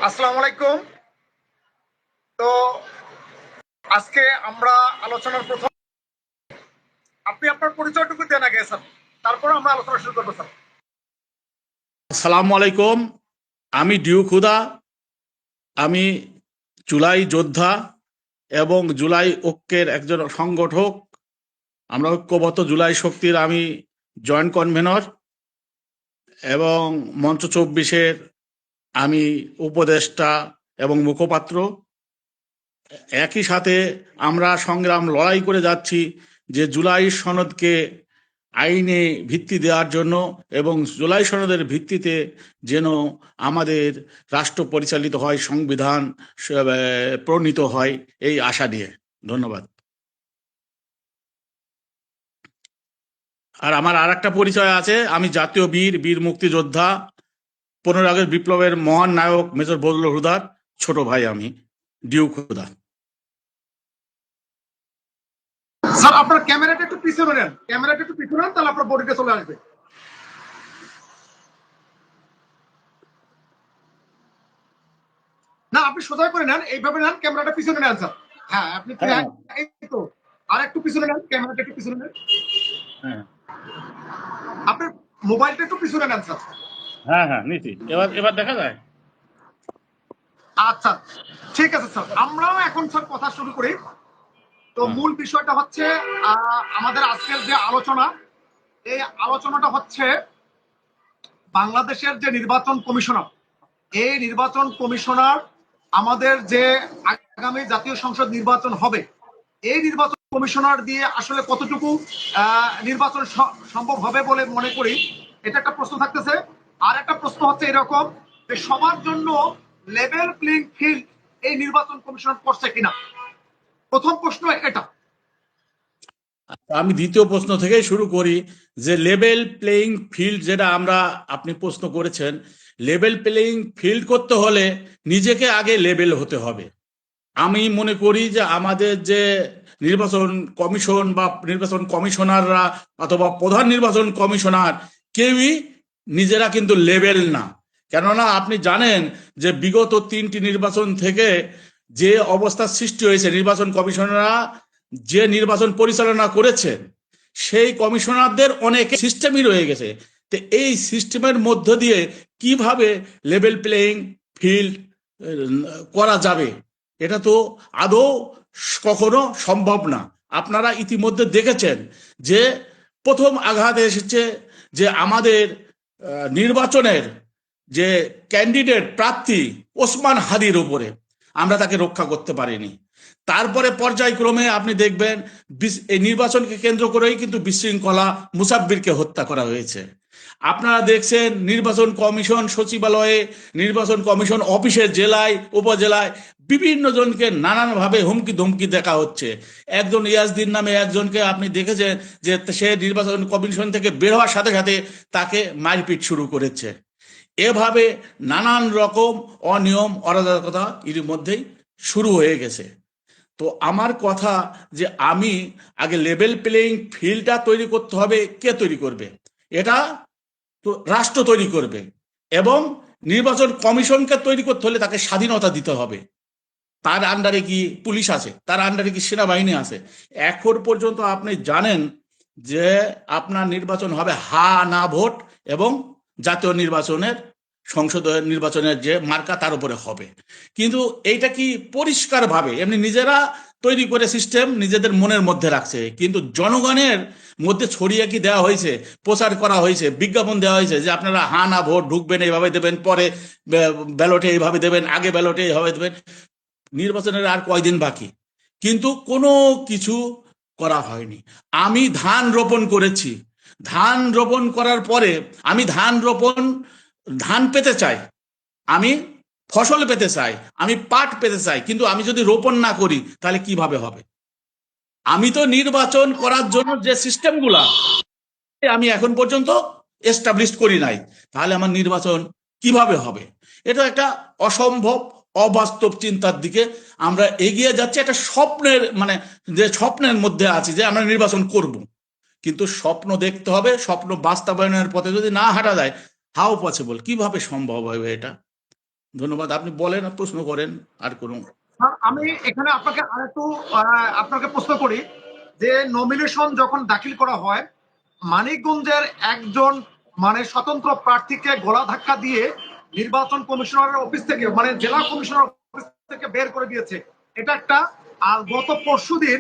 আসসালামু আলাইকুম। তো আজকে আমরা আলোচনার প্রথম, আপনি আপনার পরিচয়টুকু দেন আগে স্যার, তারপর আমরা আলোচনা শুরু করবো স্যার। আসসালামু আলাইকুম। আমি ডিউক হুদা। আমি জুলাই যোদ্ধা এবং জুলাই ঐক্যের একজন সংগঠক। আমরা ঐক্যবদ্ধ জুলাই শক্তির আমি জয়েন্ট কনভেনর এবং মঞ্চ ২৪-এর আমি উপদেষ্টা এবং মুখপাত্র। একই সাথে আমরা সংগ্রাম লড়াই করে যাচ্ছি যে জুলাই সনদকে আইনে ভিত্তি দেওয়ার জন্য এবং জুলাই সনদের ভিত্তিতে যেন আমাদের রাষ্ট্র পরিচালিত হয়, সংবিধান প্রণীত হয়, এই আশা নিয়ে। ধন্যবাদ। আর আমার আর একটা পরিচয় আছে, আমি জাতীয় বীর মুক্তিযোদ্ধা, 15 আগস্ট বিপ্লবের মহান নায়ক মেজর বজলুল হুদার ছোট ভাই আমি, ডিউক হুদা। স্যার আপনার ক্যামেরাটা একটু পিছনে নেন, তাহলে আপনার বডিতে চলে আসবে। না, আপনি সোজা করে নেন, এইভাবে নেন, ক্যামেরাটা পিছনে নেন স্যার। হ্যাঁ আপনি এই তো, আর একটু পিছনে নেন, ক্যামেরাটা একটু পিছনে নেন। হ্যাঁ আপনার মোবাইলটা একটু পিছনে নেন স্যার। হ্যাঁ হ্যাঁ নিচ্ছি। এবার এবার দেখা যায়। আচ্ছা, ঠিক আছে স্যার, আমরাও এখন স্যার কথা শুরু করি। তো মূল বিষয়টা হচ্ছে আমাদের আজকের যে আলোচনা, এই আলোচনাটা হচ্ছে বাংলাদেশের যে নির্বাচন কমিশনার, এই নির্বাচন কমিশনার আমাদের যে আগামী জাতীয় সংসদ নির্বাচন হবে, এই নির্বাচন কমিশনার দিয়ে আসলে কতটুকু নির্বাচন সম্ভব হবে বলে মনে করি, এটা একটা প্রশ্ন থাকতেছে। আর একটা প্রশ্ন হচ্ছে এরকম যে সবার জন্য লেভেল প্লেইং ফিল্ড এই নির্বাচন কমিশনার করছে কিনা। প্রথম প্রশ্ন এটা। আমি দ্বিতীয় প্রশ্ন থেকেই শুরু করি যে লেভেল প্লেইং ফিল্ড যেটা আপনি প্রশ্ন করেছেন, লেভেল প্লেইং ফিল্ড করতে হলে নিজেকে আগে লেভেল হতে হবে। আমি মনে করি যে আমাদের যে নির্বাচন কমিশন বা নির্বাচন কমিশনাররা অথবা প্রধান নির্বাচন কমিশনার কেউই নিজেরা কিন্তু লেভেল না। কেননা আপনি জানেন যে বিগত 3টি নির্বাচন থেকে যে অবস্থার সৃষ্টি হয়েছে, নির্বাচন কমিশনাররা যে নির্বাচন পরিচালনা করেছেন সেই কমিশনারদের অনেক সিস্টেমই রয়ে গেছে। তো এই সিস্টেমের মধ্য দিয়ে কিভাবে লেভেল প্লেইং ফিল্ড করা যাবে, এটা তো আদৌ কখনো সম্ভব না। আপনারা ইতিমধ্যে দেখেছেন যে প্রথম আঘাত এসেছে যে আমাদের নির্বাচনের যে ক্যান্ডিডেট প্রার্থী ওসমান হাদির উপরে, আমরা তাকে রক্ষা করতে পারিনি। তারপরে পর্যায়ক্রমে আপনি দেখবেন এই নির্বাচনকে কেন্দ্র করেই কিন্তু বিশৃঙ্খলা, মুসাব্বিরকে হত্যা করা হয়েছে। আপনারা দেখছেন নির্বাচন কমিশন সচিবালয়ে, নির্বাচন কমিশন অফিসের, জেলায়, উপজেলায় বিভিন্ন জনকে নানানভাবে হুমকি ধমকি দেখা হচ্ছে। একজন ইয়াজদিন নামে একজনকে আপনি দেখেছেন যে সে নির্বাচন কমিশন থেকে বের হওয়ার সাথে সাথে তাকে মারপিট শুরু করেছে। এভাবে নানান রকম অনিয়ম অরাজকতা এর মধ্যেই শুরু হয়ে গেছে। তো আমার কথা যে আমি আগে লেভেল প্লেইং ফিল্ডটা তৈরি করতে হবে। কে তৈরি করবে? এটা তো রাষ্ট্র তৈরি করবে। এবং নির্বাচন কমিশনকে তৈরি করতে হলে তাকে স্বাধীনতা দিতে হবে। তার আন্ডারে কি পুলিশ আছে, তার আন্ডারে কি সেনাবাহিনী আছে? এখন পর্যন্ত আপনি জানেন যে আপনার নির্বাচন হবে হা না ভোট এবং জাতীয় নির্বাচনের, সংসদ নির্বাচনের যে মার্কা তার উপরে হবে। কিন্তু এইটা কি পরিষ্কারভাবে এমনি নিজেরা তৈরি করে সিস্টেম নিজেদের মনের মধ্যে রাখছে, কিন্তু জনগণের মধ্যে ছড়িয়ে কি দেওয়া হয়েছে, প্রচার করা হয়েছে, বিজ্ঞাপন দেওয়া হয়েছে যে আপনারা হা না ভোট, ঢুকবেন এইভাবে দেবেন, পরে ব্যালটে এইভাবে দেবেন, আগে ব্যালটে এইভাবে দেবেন। নির্বাচনের আর কয়দিন বাকি, কিন্তু কোনো কিছু করা হয়নি। আমি ধান রোপণ করেছি, ধান রোপণ করার পরে আমি ধান পেতে চাই, আমি ফসল পেতে চাই, আমি পাট পেতে চাই, কিন্তু আমি যদি রোপণ না করি তাহলে কিভাবে হবে? আমি তো নির্বাচন করার জন্য যে সিস্টেমগুলা আমি এখন পর্যন্ত এস্টাবলিশ করি নাই, তাহলে আমার নির্বাচন কিভাবে হবে? এটা একটা অসম্ভব, অবাস্তব চিন্তার দিকে আমরা এগিয়ে যাচ্ছি। একটা স্বপ্নের, মানে যে স্বপ্নের মধ্যে আছি যে আমরা নির্বাচন করব, কিন্তু স্বপ্ন দেখতে হবে, স্বপ্ন বাস্তবায়নের পথে যদি না হাঁটা যায়, হাউ পসিবল, কিভাবে সম্ভব হবে এটা? ধন্যবাদ। আপনি বলেন, প্রশ্ন করেন আর কোনো। স্যার, আমি এখানে আপনাকে আরেকটু আপনাকে প্রশ্ন করি যে নমিনেশন যখন দাখিল করা হয়, মানিকগঞ্জের একজন মানে স্বতন্ত্র প্রার্থীকে গলা ধাক্কা দিয়ে নির্বাচন কমিশনারের অফিস থেকে মানে জেলা কমিশনার অফিস থেকে বের করে দিয়েছে, এটা একটা। আর গত পরশুদিন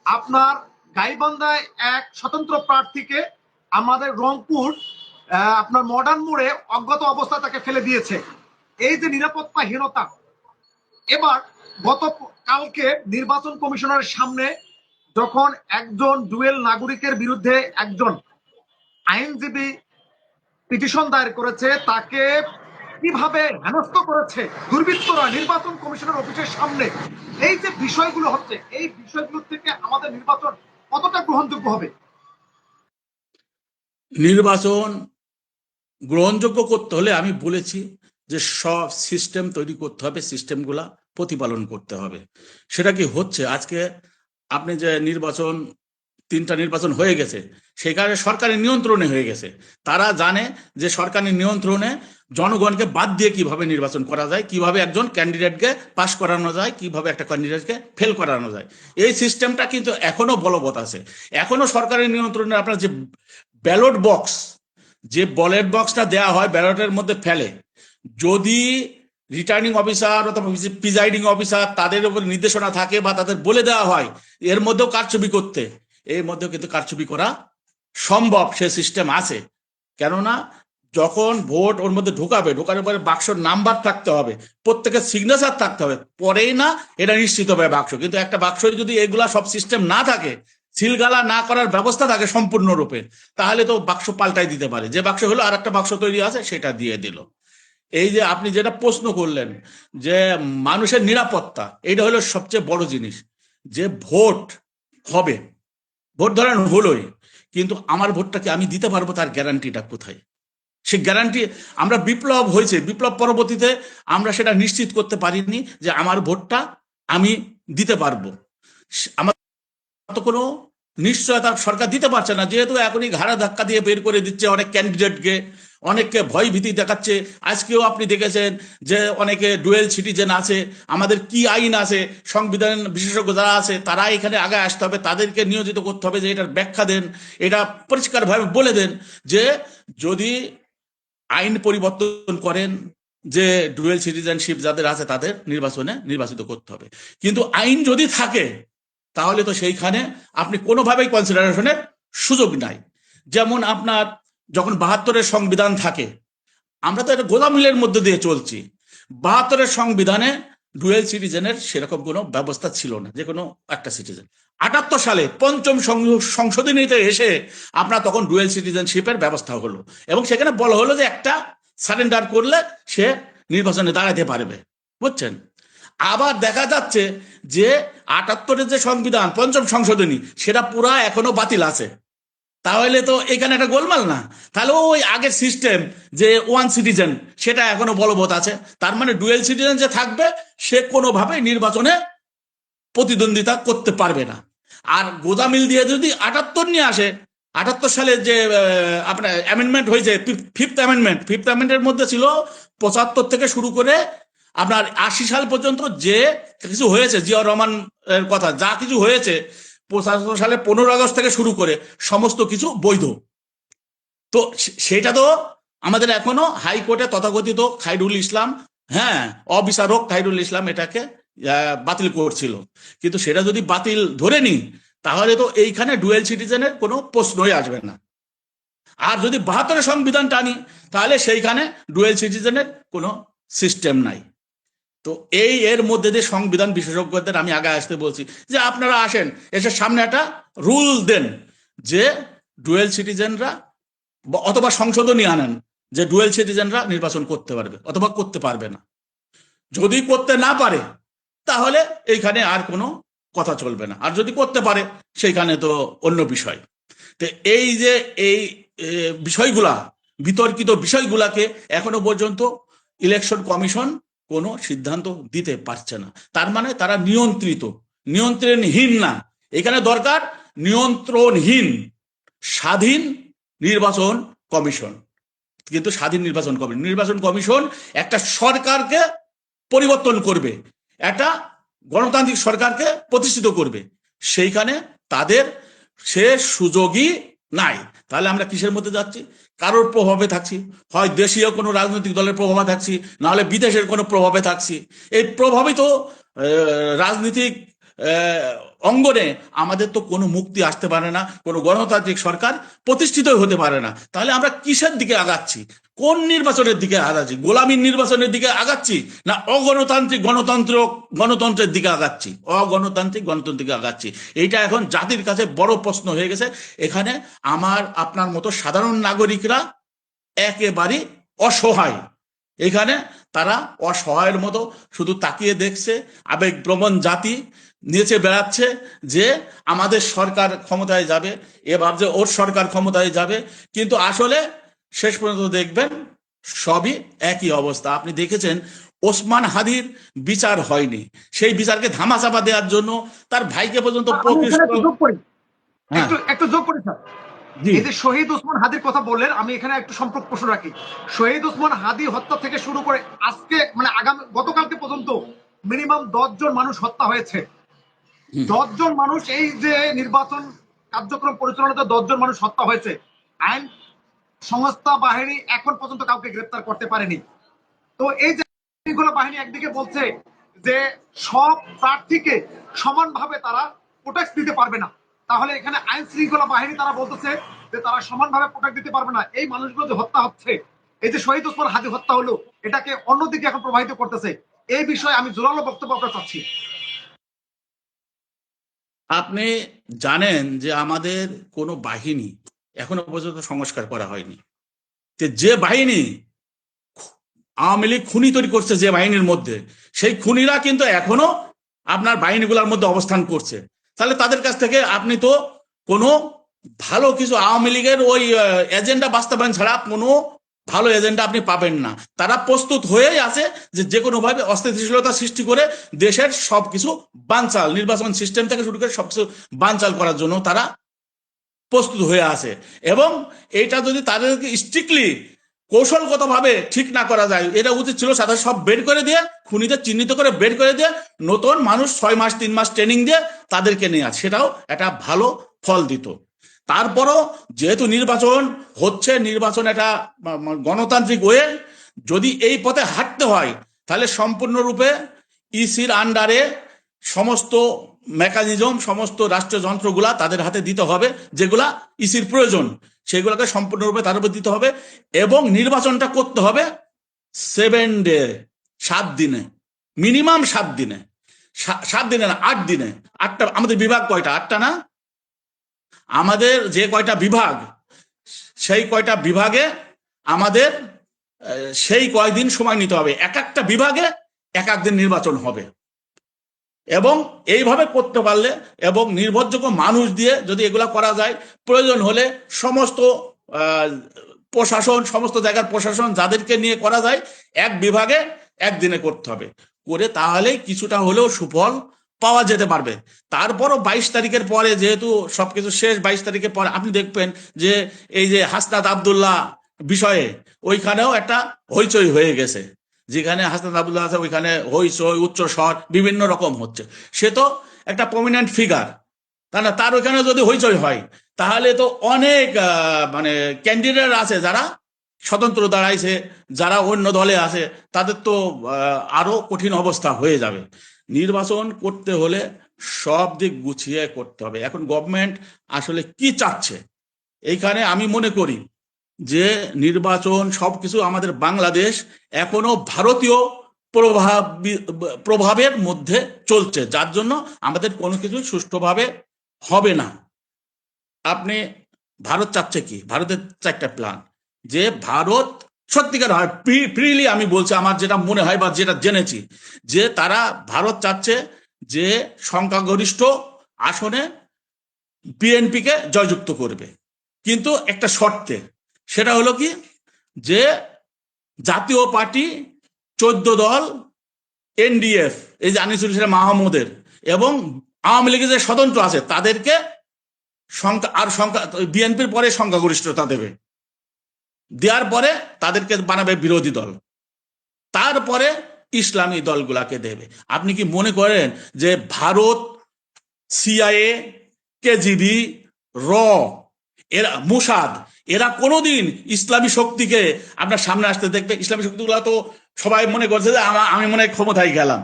আপনার গাইবান্ধায় এক স্বতন্ত্র প্রার্থীকে আমাদের রংপুর আপনার মডার্ন মোড়ে অজ্ঞাত অবস্থায় তাকে ফেলে দিয়েছে। এই যে নিরাপত্তাহীনতা, এবার গত কালকে নির্বাচন কমিশনারের সামনে যখন একজন ডুয়েল নাগরিকের বিরুদ্ধে একজন আইনজীবী পিটিশন দায়ের করেছে, তাকে কিভাবে হেনস্থ করেছে দুর্বৃত্তরা নির্বাচন কমিশনের অফিসের সামনে, এই যে বিষয়গুলো হচ্ছে, এই বিষয়গুলো থেকে আমাদের নির্বাচন কতটা গ্রহণযোগ্য হবে? নির্বাচন গ্রহণযোগ্য করতে হলে আমি বলেছি যে সব সিস্টেম তৈরি করতে হবে, সিস্টেমগুলা প্রতিপালন করতে হবে। সেটা কি হচ্ছে? আজকে আপনি যে নির্বাচন, 3টা নির্বাচন হয়ে গেছে, সেখানে সরকারের নিয়ন্ত্রণে হয়ে গেছে। তারা জানে যে সরকারের নিয়ন্ত্রণে জনগণকে বাদ দিয়ে কিভাবে নির্বাচন করা যায়, কিভাবে একজন ক্যান্ডিডেটকে পাস করানো যায়, কিভাবে একটা ক্যান্ডিডেটকে ফেল করানো যায়। এই সিস্টেমটা কিন্তু এখনো বলবৎ আছে। এখনো সরকারের নিয়ন্ত্রণে আপনার যে ব্যালট বক্স, যে ব্যালট বক্সটা দেওয়া হয় ব্যালটের মধ্যে ফেলে, যদি রিটার্নিং অফিসার অথবা প্রিজাইডিং অফিসার তাদের উপর নির্দেশনা থাকে বা তাদের বলে দেওয়া হয় এর মধ্যেও কারচুপি করতে, এর মধ্যেও কিন্তু কারচুপি করা সম্ভব, সে সিস্টেম আছে। কেননা যখন ভোট ওর মধ্যে ঢোকানোর পরে বাক্সর নাম্বার থাকতে হবে, প্রত্যেকের সিগনেচার থাকতে হবে, পরেই না এটা নিশ্চিত হবে বাক্স। কিন্তু একটা বাক্সে যদি এগুলা সব সিস্টেম না থাকে, সিলগালা না করার ব্যবস্থা থাকে সম্পূর্ণরূপে, তাহলে তো বাক্স পাল্টাই দিতে পারে। যে বাক্স হলো আর একটা বাক্স তৈরি আছে, সেটা দিয়ে দিল। এই যে আপনি যেটা প্রশ্ন করলেন যে মানুষের নিরাপত্তা, এটা হলো সবচেয়ে বড় জিনিস। যে ভোট হবে, ভোট ধরেন হলোই, কিন্তু আমার ভোটটাকে আমি দিতে পারবো তার গ্যারান্টিটা কোথায়? সে গ্যারান্টি, আমরা বিপ্লব হয়েছে, বিপ্লব পরবর্তীতে আমরা সেটা নিশ্চিত করতে পারিনি যে আমার ভোটটা আমি দিতে পারবো। আমার তো কোনো নিশ্চয়তা সরকার দিতে পারছে না, যেহেতু এখনই ঘাড়া ধাক্কা দিয়ে বের করে দিচ্ছে অনেক ক্যান্ডিডেটকে, অনেককে ভয় ভীতি দেখাচ্ছে। আজকেও আপনি দেখেছেন যে অনেকে ডুয়েল সিটিজেন আছে। আমাদের কি আইন আছে, সংবিধান বিশেষজ্ঞ যারা আছে তারা এখানে আগে আসতে হবে, তাদেরকে নিয়োজিত করতে হবে যে এটার ব্যাখ্যা দেন, এটা পরিষ্কারভাবে বলে দেন যে যদি আইন পরিবর্তন করেন যে ডুয়েল সিটিজেনশিপ যাদের আছে তাদের নির্বাচিত করতে হবে। কিন্তু আইন যদি থাকে তাহলে তো সেইখানে আপনি কোনোভাবেই কনসিডারেশনের সুযোগ নাই। যেমন আপনার যখন 72-এর সংবিধান থাকে, আমরা তো এটা গোলামিলের মধ্যে দিয়ে চলছি। 72-এর সংবিধানে ডুয়েল সিটিজেনের সেরকম কোনো ব্যবস্থা ছিল না, যে কোনো একটা সিটিজেন। 78 সালে 5ম সংশোধনীতে এসে আপনার তখন ডুয়েল সিটিজেনশিপের ব্যবস্থা হলো, এবং সেখানে বলা হলো যে একটা সারেন্ডার করলে সে নির্বাচনে দাঁড়াতে পারবে। বুঝছেন? আবার দেখা যাচ্ছে যে 78-এর যে সংবিধান 5ম সংশোধনী, সেটা পুরা এখনো বাতিল আছে। তাহলে তো এখানে একটা গোলমাল না? তাহলে ওই আগের সিস্টেম যে ওয়ান সিটিজেন, সেটা এখনো বলবৎ আছে। তার মানে ডুয়েল সিটিজেন যে থাকবে সে কোনোভাবেই নির্বাচনে প্রতিদ্বন্দ্বিতা করতে পারবে না। আর গোদামিল দিয়ে যদি 78 নিয়ে আসে, 78 সালে যে আপনার অ্যামেন্ডমেন্ট হয়েছে, ফিফথ অ্যামেন্ডমেন্টের মধ্যে ছিল 75 থেকে শুরু করে আপনার 80 সাল পর্যন্ত যে কিছু হয়েছে, জিয়াউর রহমান এর কথা যা কিছু হয়েছে, 75 সালে 15 আগস্ট থেকে শুরু করে সমস্ত কিছু বৈধ। তো সেটা তো আমাদের এখনো হাইকোর্টে তথাকথিত খাইরুল ইসলাম, হ্যাঁ, অবিচারক খাইরুল ইসলাম এটাকে বাতিল করছিল। কিন্তু সেটা যদি বাতিল ধরে নি, তাহলে তো এইখানে ডুয়েল সিটিজেনের কোনো প্রশ্নই আসবে না। আর যদি 72-এর সংবিধান টানি, তাহলে সেইখানে ডুয়েল সিটিজেনের কোনো সিস্টেম নাই। তো এর মধ্যে দিয়ে সংবিধান বিশেষজ্ঞদের আমি আগে আসতে বলছি যে আপনারা আসেন, এসে সামনে একটা রুল দেন যে ডুয়েল সিটিজেনরা, অথবা সংশোধনী আনেন যে ডুয়েল সিটিজেনরা নির্বাচন করতে পারবে অথবা করতে পারবে না। যদি করতে না পারে তাহলে এইখানে আর কোনো কথা চলবে না, আর যদি করতে পারে সেইখানে তো অন্য বিষয়। তো এই যে এই বিষয়গুলা, বিতর্কিত বিষয়গুলাকে এখনো পর্যন্ত ইলেকশন কমিশন কোনো সিদ্ধান্ত দিতে পারছে না। তার মানে তারা নিয়ন্ত্রণহীন না। এখানে দরকার নিয়ন্ত্রণহীন স্বাধীন নির্বাচন কমিশন। কিন্তু স্বাধীন নির্বাচন কমিশন একটা সরকারকে পরিবর্তন করবে, একটা গণতান্ত্রিক সরকারকে প্রতিষ্ঠিত করবে, সেইখানে তাদের সে সুযোগই নাই। তাহলে আমরা কিসের মধ্যে যাচ্ছি? কারোর প্রভাবে থাকছি, হয় দেশীয় কোনো রাজনৈতিক দলের প্রভাবে থাকছি, নাহলে বিদেশের কোনো প্রভাবে থাকছি। এই প্রভাবিত রাজনীতিক অঙ্গনে আমাদের তো কোনো মুক্তি আসতে পারে না, কোনো গণতান্ত্রিক সরকার প্রতিষ্ঠিত হতে পারে না। তাহলে আমরা কিসের দিকে আগাচ্ছি? কোন নির্বাচনের দিকে আগাচ্ছি? গোলামীর নির্বাচনের দিকে আগাচ্ছি, না অগণতান্ত্রিক গণতন্ত্রের দিকে আগাচ্ছি? অগণতান্ত্রিক গণতন্ত্রের দিকে আগাচ্ছি। এইটা এখন জাতির কাছে বড় প্রশ্ন হয়ে গেছে। এখানে আমার আপনার মতো সাধারণ নাগরিকরা একেবারে অসহায়। এখানে তারা অসহায়ের মতো শুধু তাকিয়ে দেখছে, আবেগপ্রবণ জাতি নেচে বেড়াচ্ছে যে আমাদের সরকার ক্ষমতায় যাবে, এ ভাবছে ওর সরকার ক্ষমতায় যাবে, কিন্তু আসলে শেষ পর্যন্ত দেখবেন সবই একই অবস্থা। আপনি দেখেছেন ওসমান হাদির বিচার হয়নি, সেই বিচারকে ধামাচাপা দেওয়ার জন্য তার ভাইকে পর্যন্ত হ্যাঁ একটু যোগ করি স্যার। জি এই যে শহীদ ওসমান হাদির কথা বললেন, আমি এখানে একটু সম্পর্ক প্রশ্ন রাখি। শহীদ ওসমান হাদি হত্যা থেকে শুরু করে আজকে মানে গতকালকে পর্যন্ত মিনিমাম 10 জন মানুষ হত্যা হয়েছে। 10 জন মানুষ, এই যে নির্বাচন কার্যক্রম পরিচালনাতে 10 জন মানুষ হত্যা হয়েছে, আইন সংস্থা বাহিনী এখন পর্যন্ত কাউকে গ্রেফতার করতে পারেনি। তো এই যে শৃঙ্খলা বাহিনী একদিকে বলছে যে সব প্রার্থীকে সমানভাবে তারা প্রোটেক্ট দিতে পারবে না, তাহলে এখানে আইন শৃঙ্খলা বাহিনী তারা বলতেছে যে তারা সমানভাবে প্রোটেক্ট দিতে পারবে না। এই মানুষগুলো যে হত্যা হচ্ছে, এই যে শহীদ ওসমান হাদি হত্যা হলো, এটাকে অন্যদিকে এখন প্রভাবিত করতেছে। এই বিষয়ে আমি জোরালো বক্তব্য আপনার চাচ্ছি। আপনি জানেন যে আমাদের কোনো বাহিনী এখনো পর্যন্ত সংস্কার করা হয়নি। যে বাহিনী আওয়ামী লীগ খুনি তৈরি করছে, যে বাহিনীর মধ্যে, সেই খুনিরা কিন্তু এখনো আপনার বাহিনীগুলোর মধ্যে অবস্থান করছে। তাহলে তাদের কাছ থেকে আপনি তো কোনো ভালো কিছু, আওয়ামী লীগের ওই এজেন্ডা বাস্তবায়ন ছাড়া কোনো ভালো এজেন্ডা আপনি পাবেন না। তারা প্রস্তুত হয়েই আছে যে কোনো ভাবে অস্থিতিশীলতা সৃষ্টি করে দেশের সবকিছু বানচাল, নির্বাচন সিস্টেম থেকে শুরু করে সবকিছু বানচাল করার জন্য তারা প্রস্তুত হয়ে আছে। এবং এইটা যদি তাদেরকে স্ট্রিক্টলি কৌশলগতভাবে ঠিক না করা যায়, এটা উচিত ছিল তাদের সব বের করে দিয়ে, খুনিদের চিহ্নিত করে বের করে দিয়ে, নতুন মানুষ 6 মাস 3 মাস ট্রেনিং দিয়ে তাদেরকে নিয়ে আসে, সেটাও একটা ভালো ফল দিত। তারপরও যেহেতু নির্বাচন হচ্ছে, নির্বাচন একটা গণতান্ত্রিক ওয়ে, যদি এই পথে হাঁটতে হয় তাহলে সম্পূর্ণরূপে ইসির আন্ডারে সমস্ত মেকানিজম, সমস্ত রাষ্ট্রীয় যন্ত্রগুলা তাদের হাতে দিতে হবে, যেগুলা ইসির প্রয়োজন সেগুলোকে সম্পূর্ণরূপে তার উপর দিতে হবে। এবং নির্বাচনটা করতে হবে 7 ডে, 7 দিনে, মিনিমাম 7 দিনে, 7 দিনে না 8 দিনে। 8টা আমাদের বিভাগ কয়টা? 8টা না? আমাদের যে কয়টা বিভাগ, সেই কয়টা বিভাগে আমাদের সেই কয়দিন সময় নিতে হবে। এক একটা বিভাগে এক এক দিন নির্বাচন হবে। এবং এইভাবে করতে পারলে এবং নির্ভরযোগ্য মানুষ দিয়ে যদি এগুলা করা যায়, প্রয়োজন হলে সমস্ত প্রশাসন, সমস্ত জায়গার প্রশাসন যাদেরকে নিয়ে করা যায়, এক বিভাগে একদিনে করতে হবে, করে তাহলেই কিছুটা হলেও সুফল পাওয়া যেতে পারবে। তারপরও 22 তারিখের পরে, যেহেতু সবকিছু শেষ, 22 তারিখের পরে আপনি দেখবেন যে এই যে হাসনাত আবদুল্লাহ বিষয়ে ওইখানেও একটা হইচই হয়ে গেছে। যেখানে হাসনাত আবদুল্লাহ আছে ওইখানে হইচই, উচ্চ স্বর বিভিন্ন রকম হচ্ছে। সে তো একটা প্রমিনেন্ট ফিগার, তা না? তার ওইখানে যদি হইচই হয় তাহলে তো অনেক মানে ক্যান্ডিডেট আছে যারা স্বতন্ত্র দাঁড়াইছে, যারা অন্য দলে আছে, তাদের তো আরো কঠিন অবস্থা হয়ে যাবে। নির্বাচন করতে হলে সব দিক গুছিয়ে করতে হবে। এখন গভর্নমেন্ট আসলে কি চাচ্ছে, এইখানে আমি মনে করি যে নির্বাচন সবকিছু, আমাদের বাংলাদেশ এখনো ভারতীয় প্রভাবের মধ্যে চলছে, যার জন্য আমাদের কোনো কিছু সুষ্ঠুভাবে হবে না। আপনি ভারত চাচ্ছে কি? ভারতের 4টা প্ল্যান, যে ভারত সত্যিকার হয় ফ্রিলি আমি বলছি, আমার যেটা মনে হয় বা যেটা জেনেছি, যে তারা ভারত চাচ্ছে যে সংখ্যাগরিষ্ঠ আসনে বিএনপিকে জয়যুক্ত করবে, কিন্তু একটা শর্তে। সেটা হলো কি, যে জাতীয় পার্টি 14 দল, এনডিএফ, এই যে আনিসুল ইসলাম মাহমুদের, এবং আওয়ামী লীগের যে স্বতন্ত্র আছে তাদেরকে সংখ্যা বিএনপির পরে সংখ্যাগরিষ্ঠতা দেবে। দেওয়ার পরে তাদেরকে বানাবে বিরোধী দল, তারপরে ইসলামী দলগুলাকে দেবে। আপনি কি মনে করেন যে ভারত, সিআইএ, কেজিবি, র, এরা মোসাদ, এরা কোনোদিন ইসলামী শক্তিকে আপনার সামনে আসতে দেখবে? ইসলামী শক্তিগুলো তো সবাই মনে করছে যে আমি মনে হয় ক্ষমতায় গেলাম।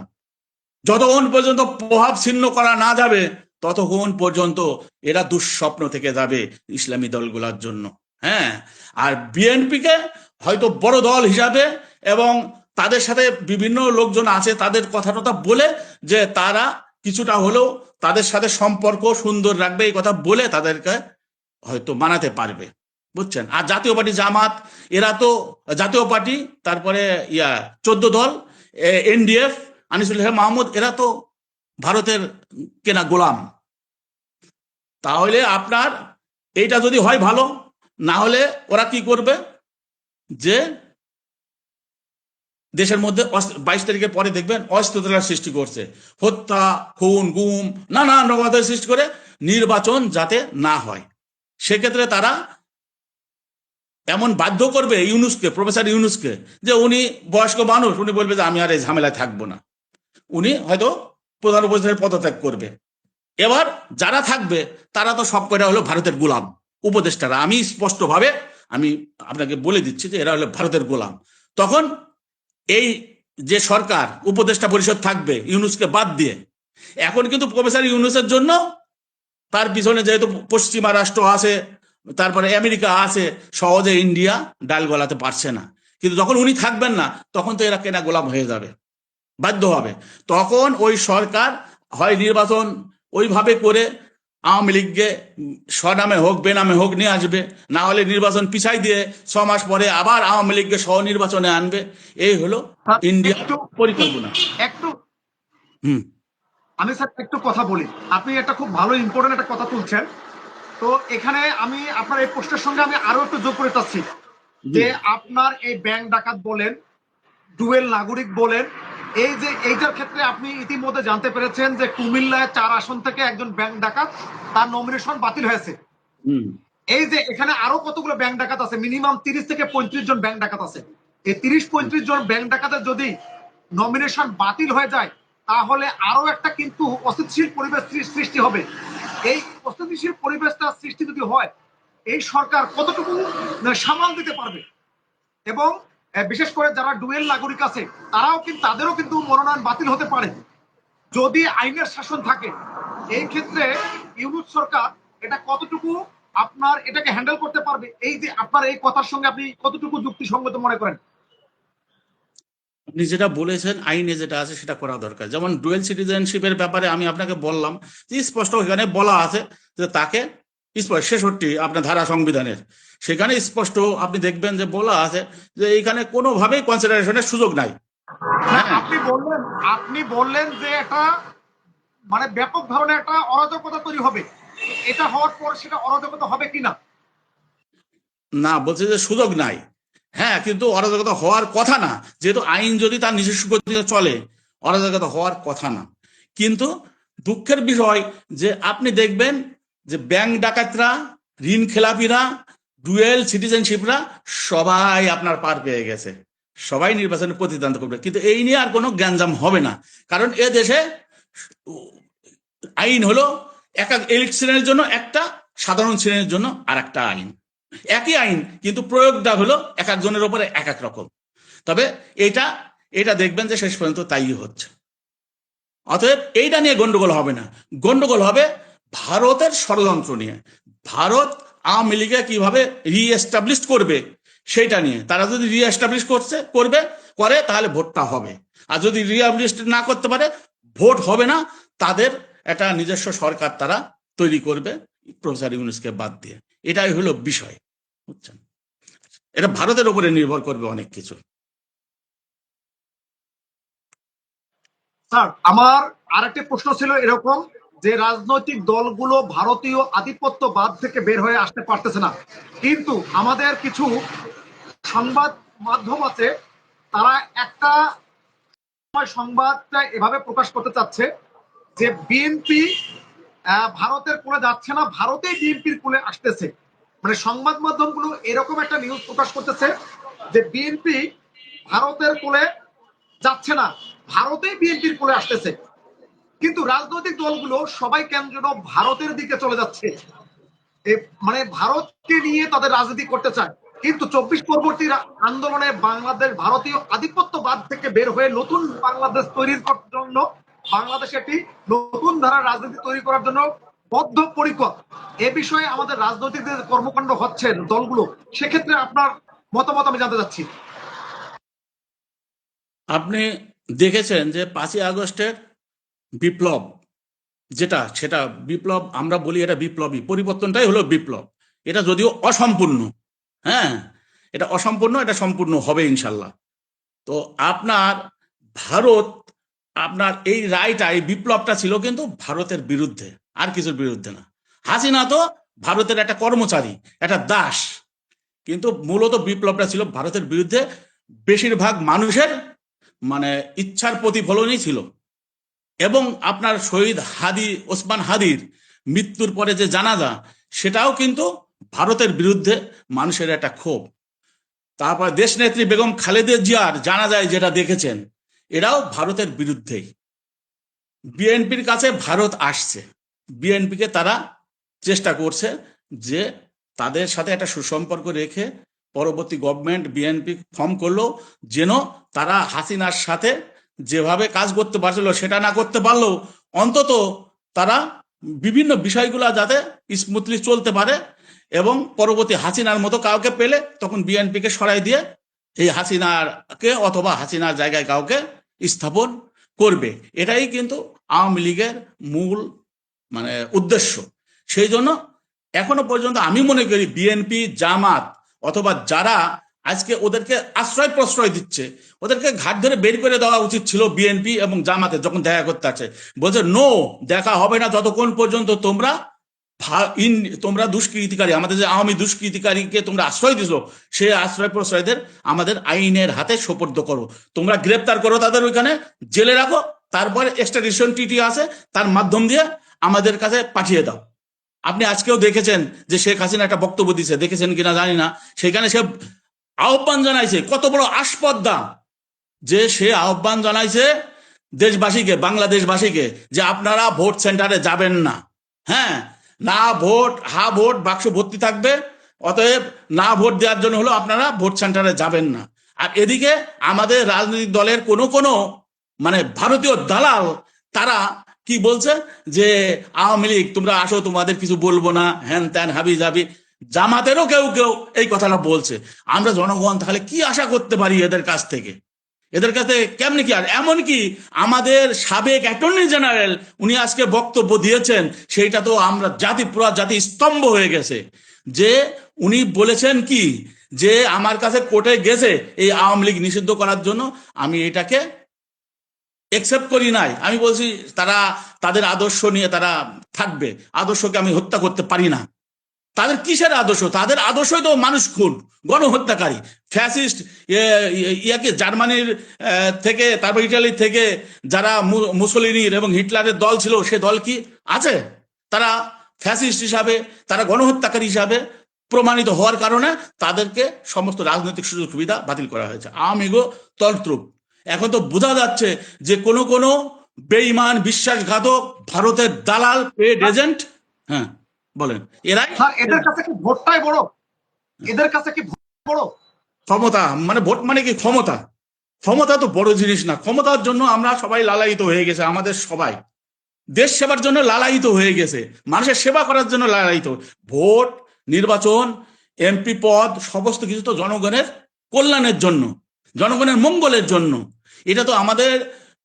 যতক্ষণ পর্যন্ত প্রভাব ছিন্ন করা না যাবে ততক্ষণ পর্যন্ত এরা দুঃস্বপ্ন থেকে যাবে ইসলামী দলগুলোর জন্য। হ্যাঁ, আর বিএনপিকে হয়তো বড় দল হিসাবে এবং তাদের সাথে বিভিন্ন লোকজন আছে, তাদের কথা টথা বলে যে তারা কিছুটা হলেও তাদের সাথে সম্পর্ক সুন্দর রাখবে, এই কথা বলে তাদেরকে হয়তো মানাতে পারবে, বুঝছেন? আর জাতীয় পার্টি, জামাত, এরা তো জাতীয় পার্টি, তারপরে 14 দল, এনডিএফ, আনিসুল হক মাহমুদ, এরা তো ভারতের কেনা গোলাম। তাহলে আপনার এইটা যদি হয় ভালো, না হলে ওরা কি করবে যে দেশের মধ্যে 22 তারিখের পরে দেখবেন অস্থিরতার সৃষ্টি করছে, হত্যা, খুন, গুম, নানান রকমের সৃষ্টি করে নির্বাচন যাতে না হয়। সেক্ষেত্রে তারা এমন বাধ্য করবে ইউনূসকে, প্রফেসর ইউনূসকে, যে উনি বয়স্ক মানুষ, উনি বলবে যে আমি আর এই ঝামেলায় থাকবো না, উনি হয়তো প্রধান উপদেষ্টার পদত্যাগ করবে। এবার যারা থাকবে তারা তো সব কয়টা হলো ভারতের গোলাম, উপদেষ্টারা। আমি স্পষ্টভাবে আমি আপনাকে বলে দিচ্ছি যে এরা হলো ভারতের গোলাম। তখন এই যে সরকার, উপদেষ্টা পরিষদ থাকবে ইউনূসকে বাদ দিয়ে, এখন কিন্তু প্রফেসর ইউনূসের জন্য তার পিছনে যেহেতু পশ্চিমা রাষ্ট্র আছে, তারপরে আমেরিকা আছে, সহজে ইন্ডিয়া ডাল গলাতে পারছে না। কিন্তু যখন উনি থাকবেন না, তখন তো এরা কেনা গোলাম হয়ে যাবে, বাধ্য হবে। তখন ওই সরকার হয় নির্বাচন ওইভাবে করে আওয়ামী লীগকে স্বনামে হোক বেনামে হোক নিয়ে আসবে, না হলে নির্বাচন পিছাই দিয়ে 6 মাস পরে আবার আওয়ামী লীগকে সহ নির্বাচনে আনবে। এই হলো ইন্ডিয়ার পরিকল্পনা। একটু হুম। আমি স্যার একটু কথা বলি, আপনি একটা খুব ভালো ইম্পর্টেন্ট একটা কথা তুলছেন। তো এখানে আমি আপনার এই পোস্টের সঙ্গে আমি আরো একটু যোগ করে চাচ্ছি যে আপনার এই ব্যাংক ডাকাত বলেন, ডুয়েল নাগরিক বলেন, এই যে এইটার ক্ষেত্রে আপনি ইতিমধ্যে জানতে পেরেছেন যে কুমিল্লায় 4 আসন থেকে একজন ব্যাংক ডাকাত, তার নমিনেশন বাতিল হয়েছে। এই যে এখানে আরো কতগুলো ব্যাংক ডাকাত আছে, মিনিমাম 30 থেকে 35 জন ব্যাংক ডাকাত আছে। এই 30-35 জন ব্যাংক ডাকাতের যদি নমিনেশন বাতিল হয়ে যায়, তাহলে আরো একটা কিন্তু অস্থিতিশীল পরিবেশ সৃষ্টি হবে। এই অস্থিতিশীল পরিবেশটা সৃষ্টি যদি হয়, এই সরকার কতটুকু সামাল দিতে পারবে? এবং বিশেষ করে যারা ডুয়েল নাগরিক আছে, তারাও কিন্তু, তাদেরও কিন্তু মনোনয়ন বাতিল হতে পারে যদি আইনের শাসন থাকে। এই ক্ষেত্রে ইউনূস সরকার এটা কতটুকু আপনার এটাকে হ্যান্ডেল করতে পারবে? এই যে আপনার এই কথার সঙ্গে আপনি কতটুকু যুক্তিসঙ্গত মনে করেন? আপনি যেটা বলেছেন, আইনে যেটা আছে সেটা করা দরকার। যেমন ডুয়েল সিটিজেনশিপের ব্যাপারে আমি আপনাকে বললাম যে স্পষ্ট এখানে বলা আছে যে তাকে 66 আপনার ধারা সংবিধানের, সেখানে স্পষ্ট আপনি দেখবেন যে বলা আছে যে এইখানে কোনোভাবেই কনসিডারেশনের সুযোগ নাই। আপনি বললেন যে এটা মানে ব্যাপক ধরনের একটা অরাজকতা তৈরি হবে, এটা হওয়ার পর সেটা অরাজকতা হবে কিনা? না, বলছে যে সুযোগ নাই। হ্যাঁ, কিন্তু অরাজকতা হওয়ার কথা না, যেহেতু আইন যদি তার নিজস্ব গতিতে চলে, অরাজকতা হওয়ার কথা না। কিন্তু দুঃখের বিষয় যে আপনি দেখবেন যে ব্যাংক ডাকাতরা, ঋণ খেলাপিরা, ডুয়েল সিটিজেনশিপরা সবাই আপনার পার পেয়ে গেছে, সবাই নির্বাচনে প্রতিদ্বন্দ্বিতা করবে। কিন্তু এই নিয়ে আর কোনো গ্যাঞ্জাম হবে না, কারণ এ দেশে আইন হলো এক এলিট শ্রেণীর জন্য একটা, সাধারণ শ্রেণীর জন্য আর একটা আইন। একই আইন, কিন্তু প্রয়োগটা হলো এক একজনের উপরে এক এক রকম। তবে এটা দেখবেন যে শেষ পর্যন্ত তাই হচ্ছে। অতএব এইটা নিয়ে গন্ডগোল হবে না, গন্ডগোল হবে ভারতের ষড়যন্ত্র নিয়ে। ভারত আওয়ামী লীগে কিভাবে রিএস্টাবলিশ করবে সেটা নিয়ে। তারা যদি রিএস্টাবলিশ করে তাহলে ভোটটা হবে, আর যদি রিএস্টাবলিশ না করতে পারে ভোট হবে না। তাদের একটা নিজস্ব সরকার তারা তৈরি করবে প্রফেসর ইউনূসকে বাদ দিয়ে। এটাই হলো বিষয়, বুঝছেন? এটা ভারতের উপরে নির্ভর করবে অনেক কিছু। স্যার, আমার আরেকটি প্রশ্ন ছিল এরকম যে রাজনৈতিক দলগুলো ভারতীয় আধিপত্যবাদ থেকে বের হয়ে আসতে পারতেছে না, কিন্তু আমাদের কিছু সংবাদ মাধ্যম আছে, তারা একটা সংবাদটা এভাবে প্রকাশ করতে চাচ্ছে যে বিএনপি ভারতের কোলে যাচ্ছে না, ভারতেই বিএনপির কোলে আসতেছে। মানে সংবাদ মাধ্যমগুলো এরকম একটা নিউজ প্রকাশ করতেছে যে বিএনপি ভারতের কোলে যাচ্ছে না, ভারতেই বিএনপির কোলে আসতেছে। কিন্তু রাজনৈতিক দলগুলো সবাই কেন যেন ভারতের দিকে চলে যাচ্ছে, মানে ভারতকে নিয়ে তাদের রাজনীতি করতে চায়। কিন্তু 24 পরবর্তী আন্দোলনে বাংলাদেশ ভারতীয় আধিপত্যবাদ থেকে বের হয়ে নতুন বাংলাদেশ তৈরির জন্য, বাংলাদেশে একটি নতুন ধারার রাজনীতি তৈরি করার জন্য বদ্ধপরিকর। এ বিষয়ে আমাদের রাজনৈতিক যে কর্মকাণ্ড হচ্ছে দলগুলো, সেক্ষেত্রে আপনার মতামত আমি জানতে চাচ্ছি। আপনি দেখেছেন যে 5ই আগস্টের বিপ্লব সেটা বিপ্লব, আমরা বলি এটা বিপ্লবী, পরিবর্তনটাই হলো বিপ্লব। এটা যদিও অসম্পূর্ণ, হ্যাঁ, এটা অসম্পূর্ণ, এটা সম্পূর্ণ হবে ইনশাল্লাহ। তো আপনার ভারত, আপনার এই রায়টা, এই বিপ্লবটা ছিল কিন্তু ভারতের বিরুদ্ধে, আর কিছুর বিরুদ্ধে না। হাসিনা তো ভারতের একটা কর্মচারী, একটা দাস, কিন্তু মূলত বিপ্লবটা ছিল ভারতের বিরুদ্ধে। বেশিরভাগ মানুষের মানে ইচ্ছার প্রতিফলনই ছিল। এবং আপনার শহীদ ওসমান হাদির মৃত্যুর পরে যে জানাজা, সেটাও কিন্তু ভারতের বিরুদ্ধে মানুষের একটা ক্ষোভ। তারপর দেশনেত্রী বেগম খালেদা জিয়ার জানাজায় যেটা দেখেছেন, এরাও ভারতের বিরুদ্ধেই। বিএনপির কাছে ভারত আসছে, বিএনপিকে তারা চেষ্টা করছে যে তাদের সাথে একটা সুসম্পর্ক রেখে পরবর্তী গভর্নমেন্ট বিএনপি ফর্ম করলো, যেন তারা হাসিনার সাথে যেভাবে কাজ করতে পারছিল সেটা না করতে পারলেও অন্তত তারা বিভিন্ন বিষয়গুলো যাতে স্মুথলি চলতে পারে, এবং পরবর্তী হাসিনার মতো কাউকে পেলে তখন বিএনপিকে সরাই দিয়ে এই হাসিনাকে অথবা হাসিনার জায়গায় কাউকে স্থাপন করবে। এটাই কিন্তু আওয়ামী লীগের মূল মানে উদ্দেশ্য। সেই জন্য এখনো পর্যন্ত আমি মনে করি বিএনপি, জামাত অথবা যারা আজকে ওদেরকে আশ্রয় প্রশ্রয় দিচ্ছে, ওদেরকে ঘাট ধরে বের করে দেওয়া উচিত ছিল বিএনপি এবং জামাতে। যখন দেখা করতে আছে বলছে নো, দেখা হবে না যতক্ষণ পর্যন্ত তোমরা দুষ্কৃতিকারী, আমাদের যে আওয়ামী দুষ্কৃতিকারীকে তোমরা আশ্রয় দিছো, সে আশ্রয় প্রশ্রয়দের আমাদের আইনের হাতে সোপর্দ করো, তোমরা গ্রেপ্তার করো, তাদের ওইখানে জেলে রাখো, তারপরে এক্সট্রাডিশন টিটি আছে, তার মাধ্যম দিয়ে আমাদের কাছে পাঠিয়ে দাও। আপনি আজকেও দেখেছেন যে শেখ হাসিনা একটা বক্তব্য দিয়েছে, দেখেছেন কিনা জানি না, সেখানে সে আহ্বান জানাইছে, কত বড় আসপদ্দা, যে সে আহ্বান জানাইছে দেশবাসীকে, বাংলাদেশবাসীকে, যে আপনারা ভোট সেন্টারে যাবেন না। হ্যাঁ, না ভোট, হা ভোট, বাক্স ভর্তি থাকবে, অতএব না ভোট দেওয়ার জন্য হলো আপনারা ভোট সেন্টারে যাবেন না। আর এদিকে আমাদের রাজনৈতিক দলের কোনো মানে ভারতীয় দালাল, তারা কি বলছে যে আওয়ামী লীগ তোমরা আসো, তোমাদের কিছু বলবো না, হ্যান ত্যান হাবি যাবি। জামাতেরও কেউ কেউ এই কথাটা বলছে। আমরা জনগণ তাহলে কি আশা করতে পারি এদের কাছ থেকে? এদের কাছে কেমনি কি? আর এমনকি আমাদের সাবেক অ্যাটর্নি জেনারেল, উনি আজকে বক্তব্য দিয়েছেন, সেইটা তো আমরা পুরা জাতি স্তম্ভ হয়ে গেছে। যে উনি বলেছেন কি, যে আমার কাছে কোর্টে গেছে এই আওয়ামী লীগ নিষিদ্ধ করার জন্য, আমি এটাকে একসেপ্ট করি নাই। আমি বলছি তারা তাদের আদর্শ নিয়ে তারা থাকবে, আদর্শকে আমি হত্যা করতে পারি না। তাদের কিসের আদর্শ? তাদের আদর্শই তো মানুষ খুন, গণহত্যাকারী, ফ্যাসিস্ট। ইয়াকে জার্মানির থেকে, তারপর ইটালির থেকে যারা মুসোলিনির এবং হিটলারের দল ছিল, সে দল কি আছে? তারা ফ্যাসিস্ট হিসাবে, তারা গণহত্যাকারী হিসাবে প্রমাণিত হওয়ার কারণে তাদেরকে সমস্ত রাজনৈতিক সুযোগ সুবিধা বাতিল করা হয়েছে। আওয়ামী লীগও তন্ত্রুপ। এখন তো বোঝা যাচ্ছে যে কোনো বেঈমান, বিশ্বাসঘাতক, ভারতের দালাল, পেড এজেন্ট, হ্যাঁ বলেন, এরাই। স্যার, এদের কাছে কি ভোটটাই বড়? এদের কাছে কি ভোট বড়? ক্ষমতা মানে ভোট মানে কি? ক্ষমতা? ক্ষমতা তো বড় জিনিস না। ক্ষমতার জন্য আমরা সবাই লালায়িত হয়ে গেছে, আমাদের সবাই দেশ সেবার জন্য লালায়িত হয়ে গেছে, মানুষের সেবা করার জন্য লালায়িত। ভোট, নির্বাচন, এমপি পদ, সমস্ত কিছু তো জনগণের কল্যাণের জন্য, জনগণের মঙ্গলের জন্য। এটা তো আমাদের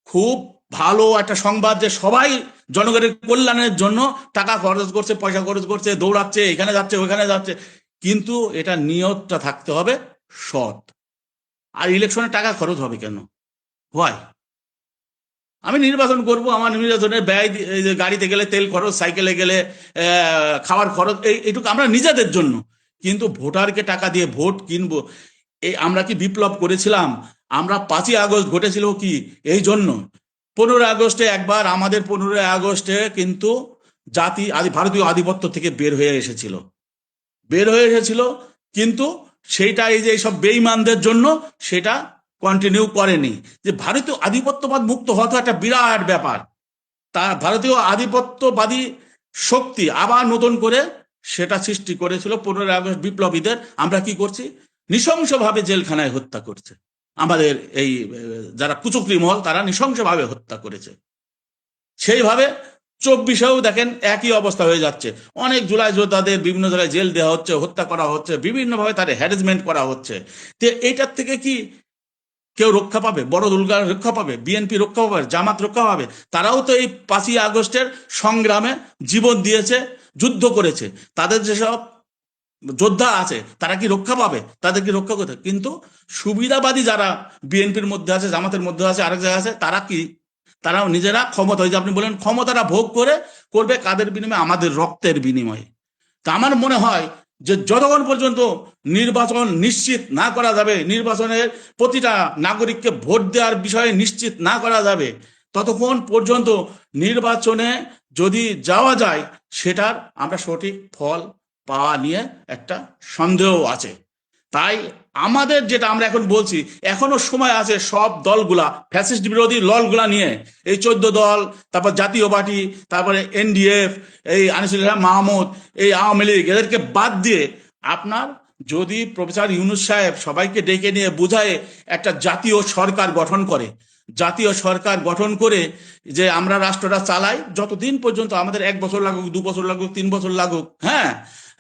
খুব ভালো একটা সংবাদ যে সবাই জনগণের কল্যাণের জন্য টাকা খরচ করছে, পয়সা খরচ করছে, দৌড়াচ্ছে, এখানে যাচ্ছে, ওখানে যাচ্ছে। কিন্তু এটা নিয়তটা থাকতে হবে সৎ। আর ইলেকশনে টাকা খরচ হবে কেন? হয়, আমি নির্বাচন করব, আমার নির্বাচনের ব্যয়, গাড়িতে গেলে তেল খরচ, সাইকেলে গেলে খাওয়ার খরচ, এইটুকু আমরা নিজেদের জন্য। কিন্তু ভোটারকে টাকা দিয়ে ভোট কিনবো, এই আমরা কি বিপ্লব করেছিলাম? আমরা 5ই আগস্ট ঘটেছিল কি এই জন্য? 15 আগস্টে একবার আমাদের 15 আগস্টে কিন্তু ভারতীয় আধিপত্য থেকে বের হয়ে এসেছিল। বের হয়ে এসেছিল, কিন্তু সেইটা এই যে এইসব বেঈমানদের জন্য সেটা কন্টিনিউ করেনি। যে ভারতীয় আধিপত্যবাদ মুক্ত হওয়া তো একটা বিরাট ব্যাপার, তা ভারতীয় আধিপত্যবাদী শক্তি আবার নতুন করে সেটা সৃষ্টি করেছিল 15ই আগস্ট বিপ্লবীদের। আমরা কি করছি? নৃশংসভাবে জেলখানায় হত্যা করছে আমাদের এই যারা কুচক্রী মহল, তারা নৃশংসভাবে হত্যা করেছে। সেইভাবে 24-এও দেখেন একই অবস্থা হয়ে যাচ্ছে। অনেক জুলাই যোদ্ধাদের বিভিন্ন জায়গায় জেল দেওয়া হচ্ছে, হত্যা করা হচ্ছে, বিভিন্নভাবে তাদের হ্যারাসমেন্ট করা হচ্ছে। তো এইটার থেকে কি কেউ রক্ষা পাবে? বড় দুর্গা রক্ষা পাবে? বিএনপি রক্ষা পাবে? জামাত রক্ষা পাবে? তারাও তো এই 5ই আগস্টের সংগ্রামে জীবন দিয়েছে, যুদ্ধ করেছে। তাদের যেসব যোদ্ধা আছে তারা কি রক্ষা পাবে? তাদের কি রক্ষা করতে? কিন্তু সুবিধাবাদী যারা বিএনপির মধ্যে আছে, জামাতের মধ্যে আছে, আরেক জায়গায় আছে, তারা কি? তারাও নিজেরা ক্ষমতা, ওই যে আপনি বলেন ক্ষমতাটা ভোগ করে করবে কাদের বিনিময়ে? আমাদের রক্তের বিনিময়ে। তা আমার মনে হয় যে যতক্ষণ পর্যন্ত নির্বাচন নিশ্চিত না করা যাবে, নির্বাচনের প্রতিটা নাগরিককে ভোট দেওয়ার বিষয়ে নিশ্চিত না করা যাবে, ততক্ষণ পর্যন্ত নির্বাচনে যদি যাওয়া যায় সেটার আমরা সঠিক ফল পাওয়া নিয়ে একটা সন্দেহ আছে। তাই আমাদের যেটা আমরা এখন বলছি, এখনো সময় আছে সব দলগুলা, ফ্যাসিস্ট বিরোধী দলগুলা নিয়ে, এই 14 দল, তারপর জাতীয় পার্টি, তারপরে এনডিএফ, এই আনিসুল ইসলাম মাহমুদ, এই আওয়ামী লীগ, এদেরকে বাদ দিয়ে আপনার যদি প্রফেসর ইউনূস সাহেব সবাইকে ডেকে নিয়ে বুঝায় একটা জাতীয় সরকার গঠন করে, জাতীয় সরকার গঠন করে যে আমরা রাষ্ট্রটা চালাই, যতদিন পর্যন্ত আমাদের 1 বছর লাগুক, 2 বছর লাগুক, 3 বছর লাগুক, হ্যাঁ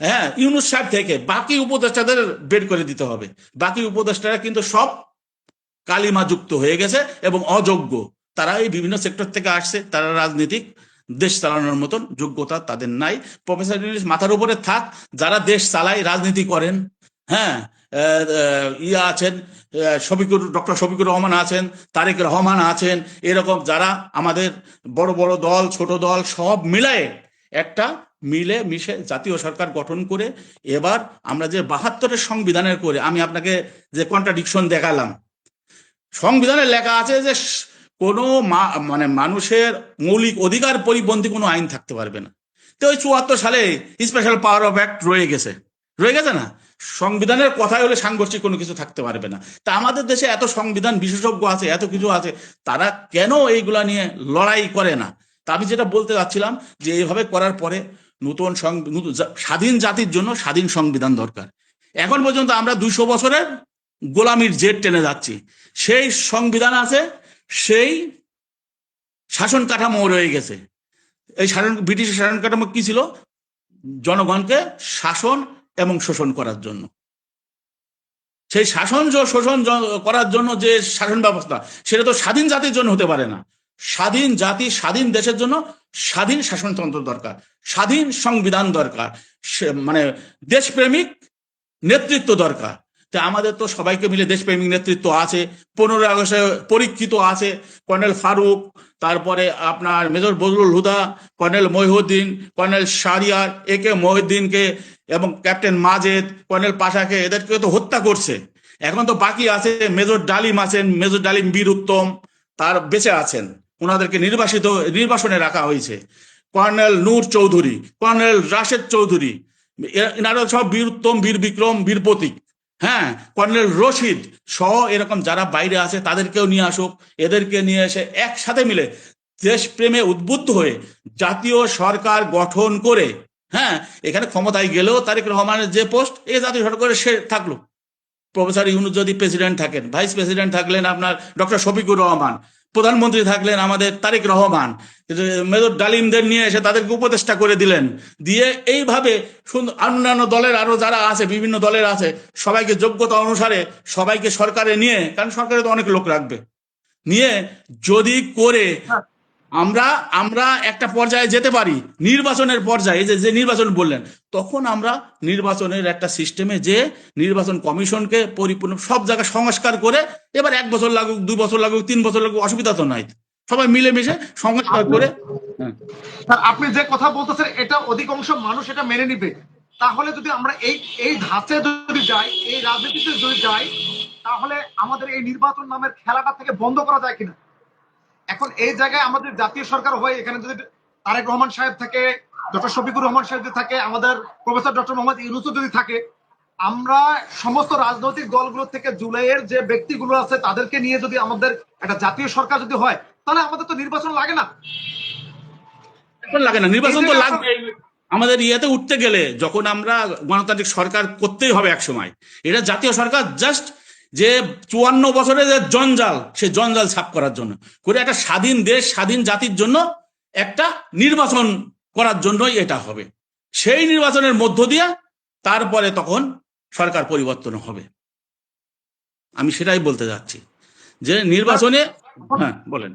হ্যাঁ, ইউনূস সাহেব থেকে বাকি উপদেষ্টাদের বের করে দিতে হবে। বাকি উপদেষ্টারা কিন্তু সব কালিমা যুক্ত হয়ে গেছে এবং অযোগ্য। তারা এই বিভিন্ন সেক্টর থেকে আসছে, তারা রাজনীতিক দেশ চালানোর মতন যোগ্যতা তাদের নাই। প্রফেসর ইউনূস মাথার উপরে থাক, যারা দেশ চালায়, রাজনীতি করেন, হ্যাঁ, ইয়া আছেন, ডক্টর শফিকুর রহমান আছেন, তারেক রহমান আছেন, এরকম যারা আমাদের বড় বড় দল, ছোট দল সব মিলায়ে একটা মিলে মিশে জাতীয় সরকার গঠন করে, এবার আমরা যে 72-এর সংবিধানের করে, আমি আপনাকে যে কন্ট্রাডিকশন দেখালাম, সংবিধানে লেখা আছে যে কোনো মানে মানুষের মৌলিক অধিকার পরিপন্থী কোনো আইন থাকতে পারবে না। তো ওই 74 সালে স্পেশাল পাওয়ার অফ অ্যাক্ট রয়ে গেছে না? সংবিধানের কথাই হলে সাংঘর্ষিক কোনো কিছু থাকতে পারবে না। তা আমাদের দেশে এত সংবিধান বিশেষজ্ঞ আছে, এত কিছু আছে, তারা কেন এইগুলা নিয়ে লড়াই করে না? তা আমি যেটা বলতে চাচ্ছিলাম যে এইভাবে করার পরে নতুন স্বাধীন জাতির জন্য স্বাধীন সংবিধান দরকার। এখন পর্যন্ত আমরা 200 বছরের গোলামির জেট টেনে যাচ্ছি। সেই সংবিধান আছে, সেই শাসন কাঠামো রয়ে গেছে। এই ব্রিটিশের শাসন কাঠামো কি ছিল? জনগণকে শাসন এবং শোষণ করার জন্য। সেই শাসন শোষণ করার জন্য যে শাসন ব্যবস্থা, সেটা তো স্বাধীন জাতির জন্য হতে পারে না। স্বাধীন জাতি, স্বাধীন দেশের জন্য স্বাধীন শাসনতন্ত্র দরকার, স্বাধীন সংবিধান দরকার, মানে দেশপ্রেমিক নেতৃত্ব দরকার। তা আমাদের তো সবাইকে মিলে দেশপ্রেমিক নেতৃত্ব আছে। 15ই আগস্টে পরীক্ষিত আছে কর্নেল ফারুক, তারপরে আপনার মেজর বজলুল হুদা, কর্নেল মহিউদ্দিন, কর্নেল শাহরিয়ার, একে মহিউদ্দিনকে এবং ক্যাপ্টেন মাজেদ, কর্নেল পাশাকে, এদেরকে তো হত্যা করছে। এখন তো বাকি আছে মেজর ডালিম আছেন, মেজর ডালিম বীর উত্তম, তার বেঁচে আছেন, ওনাদেরকে নির্বাসনে রাখা হয়েছে। কর্নেল নূর চৌধুরী, কর্নেল রাশেদ চৌধুরী, এনারা সব বীর উত্তম, বীর বিক্রম, বীর প্রতীক, হ্যাঁ, কর্নেল রশিদ সহ এরকম যারা বাইরে আছে তাদেরকেও নিয়ে আসুক। এদেরকে নিয়ে এসে একসাথে মিলে দেশপ্রেমে উদ্বুদ্ধ হয়ে জাতীয় সরকার গঠন করে, হ্যাঁ, এখানে ক্ষমতায় গেলেও তারেক রহমানের যে পোস্ট, এই জাতীয় সরকারের সে থাকলো। প্রফেসর ইউনূস যদি প্রেসিডেন্ট থাকেন, ভাইস প্রেসিডেন্ট থাকলেন আপনার ডক্টর শফিকুর রহমান, প্রধানমন্ত্রী থাকলেন আমাদের তারেক রহমান, মেজর ডালিমদের নিয়ে এসে তাদেরকে উপদেষ্টা করে দিলেন, দিয়ে এইভাবে অন্যান্য দলের আরো যারা আছে, বিভিন্ন দলের আছে, সবাইকে যোগ্যতা অনুসারে সবাইকে সরকারে নিয়ে, কারণ সরকারে তো অনেক লোক রাখবে, নিয়ে যদি করে আমরা আমরা একটা পর্যায়ে যেতে পারি, নির্বাচনের পর্যায়ে, যে নির্বাচন বললেন, তখন আমরা নির্বাচনের একটা সিস্টেমে যে নির্বাচন কমিশনকে পরিপূর্ণ সব জায়গায় সংস্কার করে, এবার 1 বছর লাগুক, 2 বছর লাগুক, 3 বছর লাগুক, অসুবিধা তো নাই, সবাই মিলেমিশে সংস্কার করে। স্যার, আপনি যে কথা বলতেছেন এটা অধিকাংশ মানুষ এটা মেনে নিবে। তাহলে যদি আমরা এই এই ধাঁচে যদি যাই, এই রাজনীতিতে যদি যাই, তাহলে আমাদের এই নির্বাচন নামের খেলাটা থেকে বন্ধ করা যায় কিনা? এখন এই জায়গায় আমাদের জাতীয় সরকার হয়ে এখানে যদি তারেক রহমান সাহেব থেকে, ডক্টর শফিকুর রহমান সাহেব যদি থাকে, আমাদের প্রফেসর ডক্টর মোহাম্মদ ইউনূসও যদি থাকে, আমরা সমস্ত রাজনৈতিক দলগুলো থেকে জুলাইয়ের যে ব্যক্তিগুলো আছে তাদেরকে নিয়ে যদি আমাদের একটা জাতীয় সরকার যদি হয়, তাহলে আমাদের তো নির্বাচন লাগে না। এখন লাগে না, নির্বাচন তো লাগবে। আমাদের ইয়েতে উঠতে গেলে যখন আমরা গণতান্ত্রিক সরকার করতেই হবে এক সময়, এটা জাতীয় সরকার জাস্ট যে 54 বছরের যে জঞ্জাল, সে জঞ্জাল সাফ করার জন্য করে একটা স্বাধীন দেশ স্বাধীন জাতির জন্য একটা নির্বাচন করার জন্যই এটা হবে। সেই নির্বাচনের মধ্য দিয়ে তারপরে তখন সরকার পরিবর্তন হবে। আমি সেটাই বলতে যাচ্ছি যে নির্বাচনে, হ্যাঁ বলেন,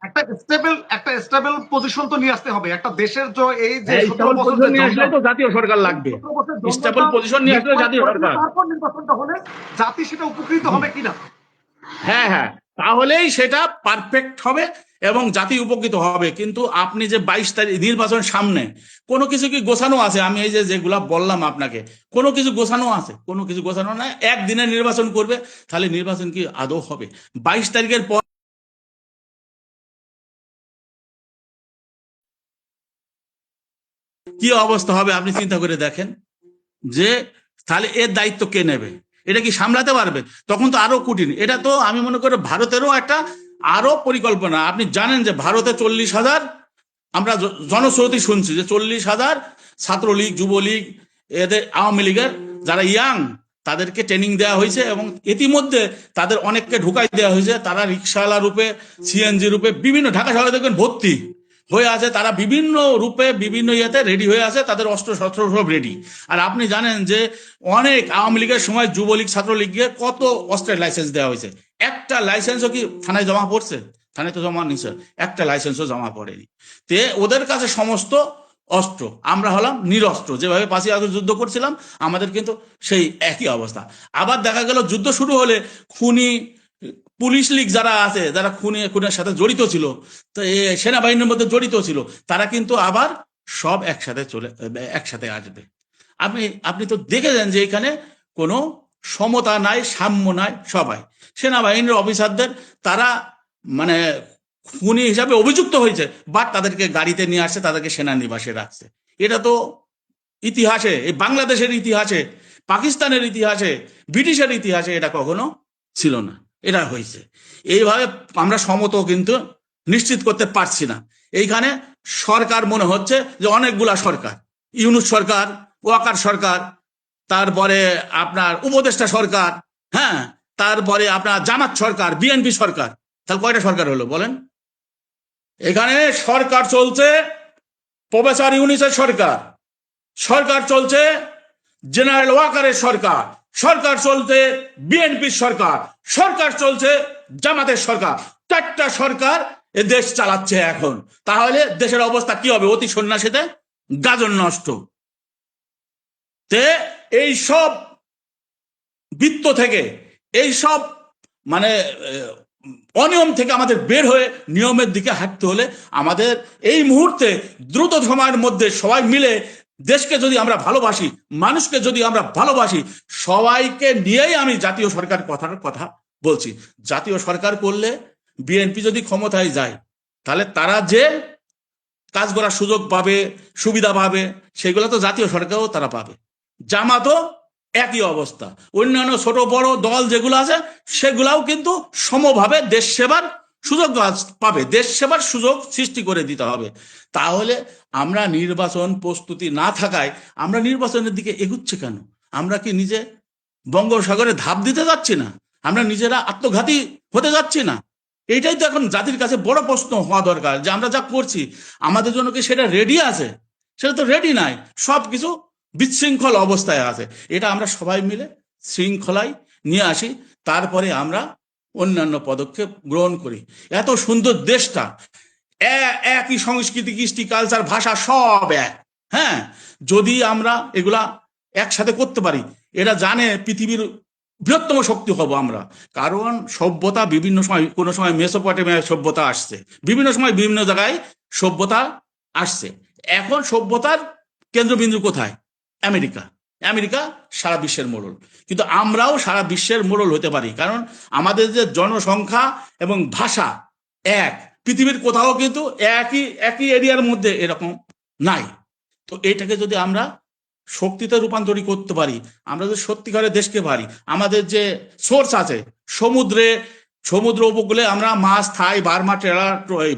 একটা স্টেবল পজিশন তো নিয়ে আসতে হবে একটা দেশের। এই যে স্টেবল পজিশন নিয়ে আসলে তো জাতীয় সরকার লাগবে। স্টেবল পজিশন নিয়ে আসলে জাতীয় সরকার, তারপর নির্বাচনটা হলে জাতি সেটা উপকৃত হবে কিনা। হ্যাঁ হ্যাঁ, তাহলেই সেটা পারফেক্ট হবে এবং জাতি উপকৃত হবে। কিন্তু আপনি যে 22 তারিখ নির্বাচন সামনে, কোনো কিছু কি গোছানো আছে? আমি এই যে যেগুলা বললাম আপনাকে, কোনো কিছু গোছানো আছে? কোনো কিছু গোছানো না। একদিনে নির্বাচন করবে, তাহলে নির্বাচন কি আদৌ হবে? 22 তারিখের পর কি অবস্থা হবে আপনি চিন্তা করে দেখেন, যে তাহলে এর দায়িত্ব কে নেবে? এটা কি সামলাতে পারবে? তখন তো আরো কঠিন। এটা তো আমি মনে করি ভারতেরও একটা আরো পরিকল্পনা। আপনি জানেন যে ভারতে 40,000, আমরা জনশ্রুতি শুনছি যে 40,000 ছাত্রলীগ, যুবলীগ, এদের আওয়ামী লীগের যারা ইয়াং, তাদেরকে ট্রেনিং দেওয়া হয়েছে এবং ইতিমধ্যে তাদের অনেককে ঢুকাই দেওয়া হয়েছে। তারা রিক্সাওয়ালা রূপে, সিএনজি রূপে বিভিন্ন ঢাকা শহরে দেখবেন ভর্তি হয়ে আছে। তারা বিভিন্ন রূপে বিভিন্ন ইয়েতে রেডি হয়ে আছে, তাদের অস্ত্র শস্ত্র সব রেডি। আর আপনি জানেন যে অনেক আওয়ামী লীগের সময় যুবলীগ, ছাত্রলীগকে কত অস্ত্রের লাইসেন্স দেওয়া হয়েছে। একটা লাইসেন্সও কি থানায় জমা পড়ছে? থানায় তো জমা নিছে, একটা লাইসেন্সও জমা পড়েনি। তে ওদের কাছে সমস্ত অস্ত্র, আমরা হলাম নিরস্ত্র। যেভাবে 5ই আগস্ট যুদ্ধ করছিলাম, আমাদের কিন্তু সেই একই অবস্থা। আবার দেখা গেল যুদ্ধ শুরু হলে খুনি পুলিশ লীগ যারা আছে, যারা খুনের সাথে জড়িত ছিল, তো সেনাবাহিনীর মধ্যে জড়িত ছিল, তারা কিন্তু আবার সব একসাথে আসবে। আপনি তো দেখেছেন যে এখানে কোনো সমতা নাই, সাম্য নাই। সবাই সেনাবাহিনীর অফিসারদের তারা মানে খুনি হিসাবে অভিযুক্ত হয়েছে, বাট তাদেরকে গাড়িতে নিয়ে আসছে, তাদেরকে সেনানিবাসে রাখছে। এটা তো ইতিহাসে, এই বাংলাদেশের ইতিহাসে, পাকিস্তানের ইতিহাসে, ব্রিটিশের ইতিহাসে এটা কখনো ছিল না। এটা হয়েছে। এইভাবে আমরা সমতা কিন্তু নিশ্চিত করতে পারছি না। এইখানে সরকার মনে হচ্ছে যে অনেকগুলা সরকার, ইউনূস সরকার, ওয়াকার সরকার, তারপরে আপনার উপদেষ্টা সরকার, হ্যাঁ, তারপরে আপনার জামাত সরকার, বিএনপি সরকার। তাহলে কয়টা সরকার হলো বলেন? এখানে সরকার চলছে প্রফেসর ইউনূসের সরকার, সরকার চলছে জেনারেল ওয়াকারের সরকার, সরকার চলছে বিএনপির সরকার, সরকার চলছে জামাতের সরকার। 4টা সরকার এ দেশ চালাচ্ছে এখন। তাহলে দেশের অবস্থা কি হবে? অতি সন্ন্যাসীতে গাজন নষ্ট। তে এই সব বৃত্ত থেকে, এই সব মানে অনিয়ম থেকে আমাদের বের হয়ে নিয়মের দিকে হাঁটতে হলে আমাদের এই মুহূর্তে দ্রুত সময়ের মধ্যে সবাই মিলে দেশকে যদি আমরা ভালোবাসি, মানুষকে যদি আমরা ভালোবাসি, সবাইকে নিয়েই আমি জাতীয় সরকার কথা বলছি। জাতীয় সরকার করলে বিএনপি যদি ক্ষমতায় যায়, তাহলে তারা যে কাজ করার সুযোগ পাবে, সুবিধা পাবে, সেগুলো তো জাতীয় সরকারও তারা পাবে। জামাতও একই অবস্থা। অন্যান্য ছোট বড় দল যেগুলো আছে, সেগুলাও কিন্তু সমভাবে দেশ সেবার সুযোগ পাবে, দেশ সেবার সুযোগ সৃষ্টি করে দিতে হবে। তাহলে আমরা নির্বাচন প্রস্তুতি না থাকায় আমরা নির্বাচনের দিকে এগুচ্ছি কেন? আমরা কি নিজে বঙ্গোপসাগরে ধাপ দিতে যাচ্ছি না? আমরা নিজেরা আত্মঘাতী হতে যাচ্ছি না? এইটাই তো এখন জাতির কাছে বড় প্রশ্ন হওয়া দরকার, যে আমরা যা করছি আমাদের জন্য কি সেটা রেডি আছে? সেটা তো রেডি নাই, সবকিছু বিশৃঙ্খল অবস্থায় আছে। এটা আমরা সবাই মিলে শৃঙ্খলায় নিয়ে আসি, তারপরে আমরা অন্যান্য পদক্ষেপ গ্রহণ করি। এত সুন্দর দেশটা, একই সংস্কৃতি, কৃষ্টি, কালচার, ভাষা সব এক। হ্যাঁ, যদি আমরা এগুলা একসাথে করতে পারি, এরা জানে পৃথিবীর বৃহত্তম শক্তি হব আমরা। কারণ সভ্যতা বিভিন্ন সময়, কোনো সময় মেসোপটেমিয়া সভ্যতা আসছে, বিভিন্ন সময় বিভিন্ন জায়গায় সভ্যতা আসছে। এখন সভ্যতার কেন্দ্রবিন্দু কোথায়? আমেরিকা। আমেরিকা সারা বিশ্বের মোড়ল, কিন্তু আমরাও সারা বিশ্বের মোড়ল হতে পারি। কারণ আমাদের যে জনসংখ্যা এবং ভাষা এক, পৃথিবীর কোথাও কিন্তু একই এরিয়ার মধ্যে এরকম নাই। তো এইটাকে যদি আমরা শক্তিতে রূপান্তরিত করতে পারি, আমরা যদি সত্যিকারের দেশকে পারি, আমাদের যে সোর্স আছে সমুদ্র উপকূলে আমরা মাছ, থাই, বার্মা ট্রলার,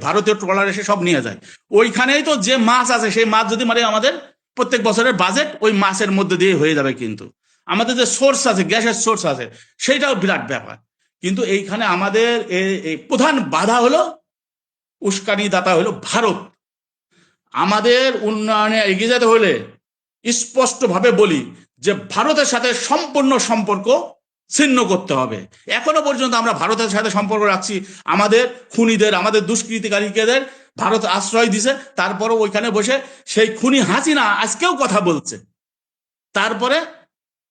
ভারতীয় ট্রলার এসে সব নিয়ে যায়। ওইখানেই তো যে মাছ আছে সেই মাছ যদি মানে আমাদের প্রত্যেক বছরের বাজেট ওই মাছের মধ্যে দিয়ে হয়ে যাবে। কিন্তু আমাদের যে সোর্স আছে, গ্যাসের সোর্স আছে, সেইটাও বিরাট ব্যাপার। কিন্তু এইখানে আমাদের এই প্রধান বাধা হলো, উস্কানি দাতা হলো ভারত। আমাদের উন্নয়নে এগিয়ে যেতে হলে স্পষ্টভাবে বলি যে ভারতের সাথে সম্পূর্ণ সম্পর্ক ছিন্ন করতে হবে। এখনো পর্যন্ত আমরা ভারতের সাথে সম্পর্ক রাখছি, আমাদের খুনিদের, আমাদের দুষ্কৃতিকারীদের ভারত আশ্রয় দিছে, তারপরে ওইখানে বসে সেই খুনি হাসিনা আজকেও কথা বলছে। তারপরে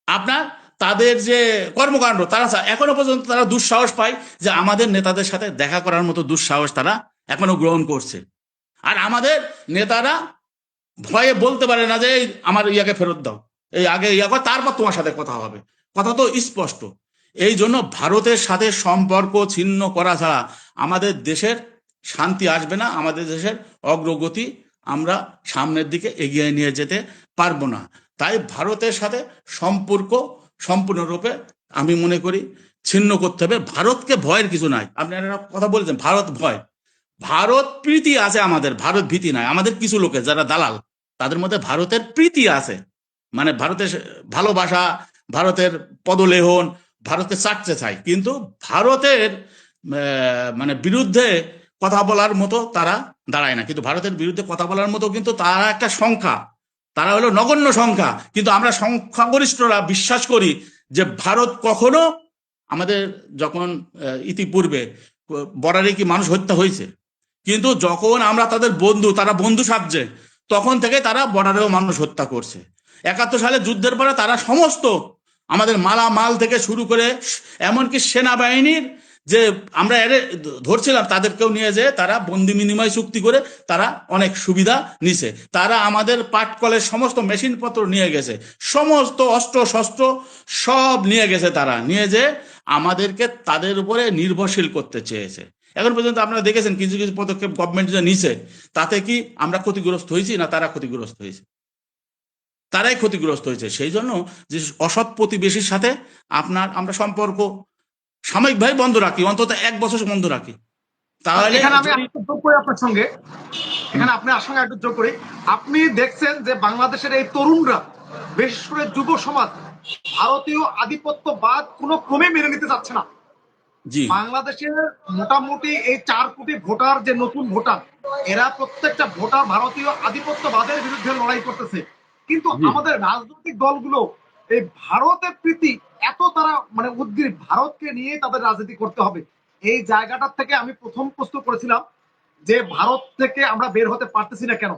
আপনার তাদের যে কর্মকাণ্ড, তারা এখনো পর্যন্ত তারা দুঃসাহস পায় যে আমাদের নেতাদের সাথে দেখা করার মতো দুঃসাহস তারা এখনো গ্রহণ করছে। আর আমাদের নেতারা ভয়ে বলতে পারে না যে আমার ইয়াকে ফেরত দাও, এই আগে ইয়া কর, তারপর তোমার সাথে কথা হবে। কথা তো স্পষ্ট। এই জন্য ভারতের সাথে সম্পর্ক ছিন্ন করা ছাড়া আমাদের দেশের শান্তি আসবে না, আমাদের দেশের অগ্রগতি আমরা সামনের দিকে এগিয়ে নিয়ে যেতে পারবো না। তাই ভারতের সাথে সম্পর্ক সম্পূর্ণরূপে আমি মনে করি ছিন্ন করতে হবে। ভারতকে ভয়ের কিছু নাই। আপনি একটা কথা বলেছেন ভারত ভয়, ভারত প্রীতি আছে আমাদের, ভারত ভীতি নাই। আমাদের কিছু লোকের যারা দালাল, তাদের মধ্যে ভারতের প্রীতি আছে, মানে ভারতের ভালোবাসা, ভারতের পদলেহন, ভারতকে চাটতে চায়। কিন্তু ভারতের মানে বিরুদ্ধে কথা বলার মতো তারা দাঁড়ায় না। কিন্তু ভারতের বিরুদ্ধে কথা বলার মতো কিন্তু তারা একটা সংখ্যা, তারা হলো নগণ্য সংখ্যা। কিন্তু আমরা সংখ্যাগরিষ্ঠরা বিশ্বাস করি যে ভারত কখনো আমাদের, যখন ইতিপূর্বে বর্ডারে কি মানুষ হত্যা হয়েছে, কিন্তু যখন আমরা তাদের বন্ধু, তারা বন্ধু সাজছে, তখন থেকে তারা বর্ডারেও মানুষ হত্যা করছে। 71 সালে যুদ্ধের পরে তারা সমস্ত আমাদের মালামাল থেকে শুরু করে এমনকি সেনাবাহিনীর যে আমরা ধরছিলাম তাদেরকেও নিয়ে যেয়ে তারা বন্দি বিনিময় চুক্তি করে তারা অনেক সুবিধা নিছে। তারা আমাদের পাটকলের সমস্ত মেশিনপত্র নিয়ে গেছে, সমস্ত অস্ত্র শস্ত্র সব নিয়ে গেছে। তারা নিয়ে যেয়ে আমাদেরকে তাদের উপরে নির্ভরশীল করতে চেয়েছে। এখন পর্যন্ত আপনারা দেখেছেন কিছু কিছু পদক্ষেপ গভর্নমেন্ট যে নিছে, তাতে কি আমরা ক্ষতিগ্রস্ত হয়েছি না তারা ক্ষতিগ্রস্ত হয়েছে? তারাই ক্ষতিগ্রস্ত হয়েছে। সেই জন্য যে অসৎ প্রতিবেশীর সাথে আমরা সম্পর্ক সাময়িকভাবে বন্ধ রাখি, অন্তত 1 বছর বন্ধ রাখি। তাহলে এখানে আমি একটু যোগ করি আপনার সঙ্গে, এখানে আপনার সঙ্গে একটু যোগ করি। আপনি দেখছেন যে বাংলাদেশের এই তরুণরা, বিশেষ করে যুব সমাজ, ভারতীয় আধিপত্যবাদ কোনো ক্রমে মেনে নিতে চাচ্ছে না। বাংলাদেশের মোটামুটি এই 4 কোটি ভোটার, যে নতুন ভোটার, এরা প্রত্যেকটা ভোটার ভারতীয় আধিপত্যবাদের বিরুদ্ধে লড়াই করতেছে। কিন্তু আমাদের রাজনৈতিক দলগুলো এই ভারতের প্রীতি এত তারা মানে উদ্গ্রীব, ভারতকে নিয়ে তাদের রাজনীতি করতে হবে। এই জায়গাটার থেকে আমি প্রথম প্রশ্ন করেছিলাম যে ভারত থেকে আমরা বের হতে পারতেছি না কেন?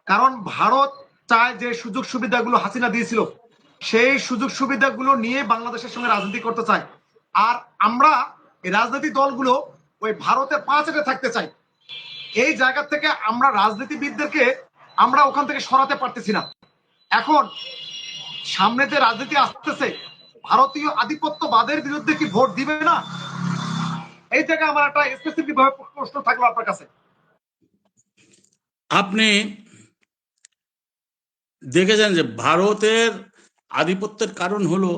কারণ ভারত চায় যে সুযোগ সুবিধাগুলো হাসিনা দিয়েছিল, সেই সুযোগ সুবিধাগুলো নিয়ে বাংলাদেশের সঙ্গে রাজনীতি করতে চায়। আর আমরা এই রাজনৈতিক দলগুলো ওই ভারতে পাঁচে থাকতে চাই। এই জায়গা থেকে আমরা রাজনীতিবিদদেরকে আমরা ওখান থেকে সরাতে পারতেছি না। এখন সামনে যে রাজনীতি আসতেছে, ভারতীয় আধিপত্যবাদের বিরুদ্ধে কি ভোট দিবে না? এই জায়গায় আমার একটা স্পেসিফিক ভাবে প্রশ্ন থাকলো আপনার কাছে। আপনি দেখেছেন যে ভারতের আধিপত্যের কারণ হলো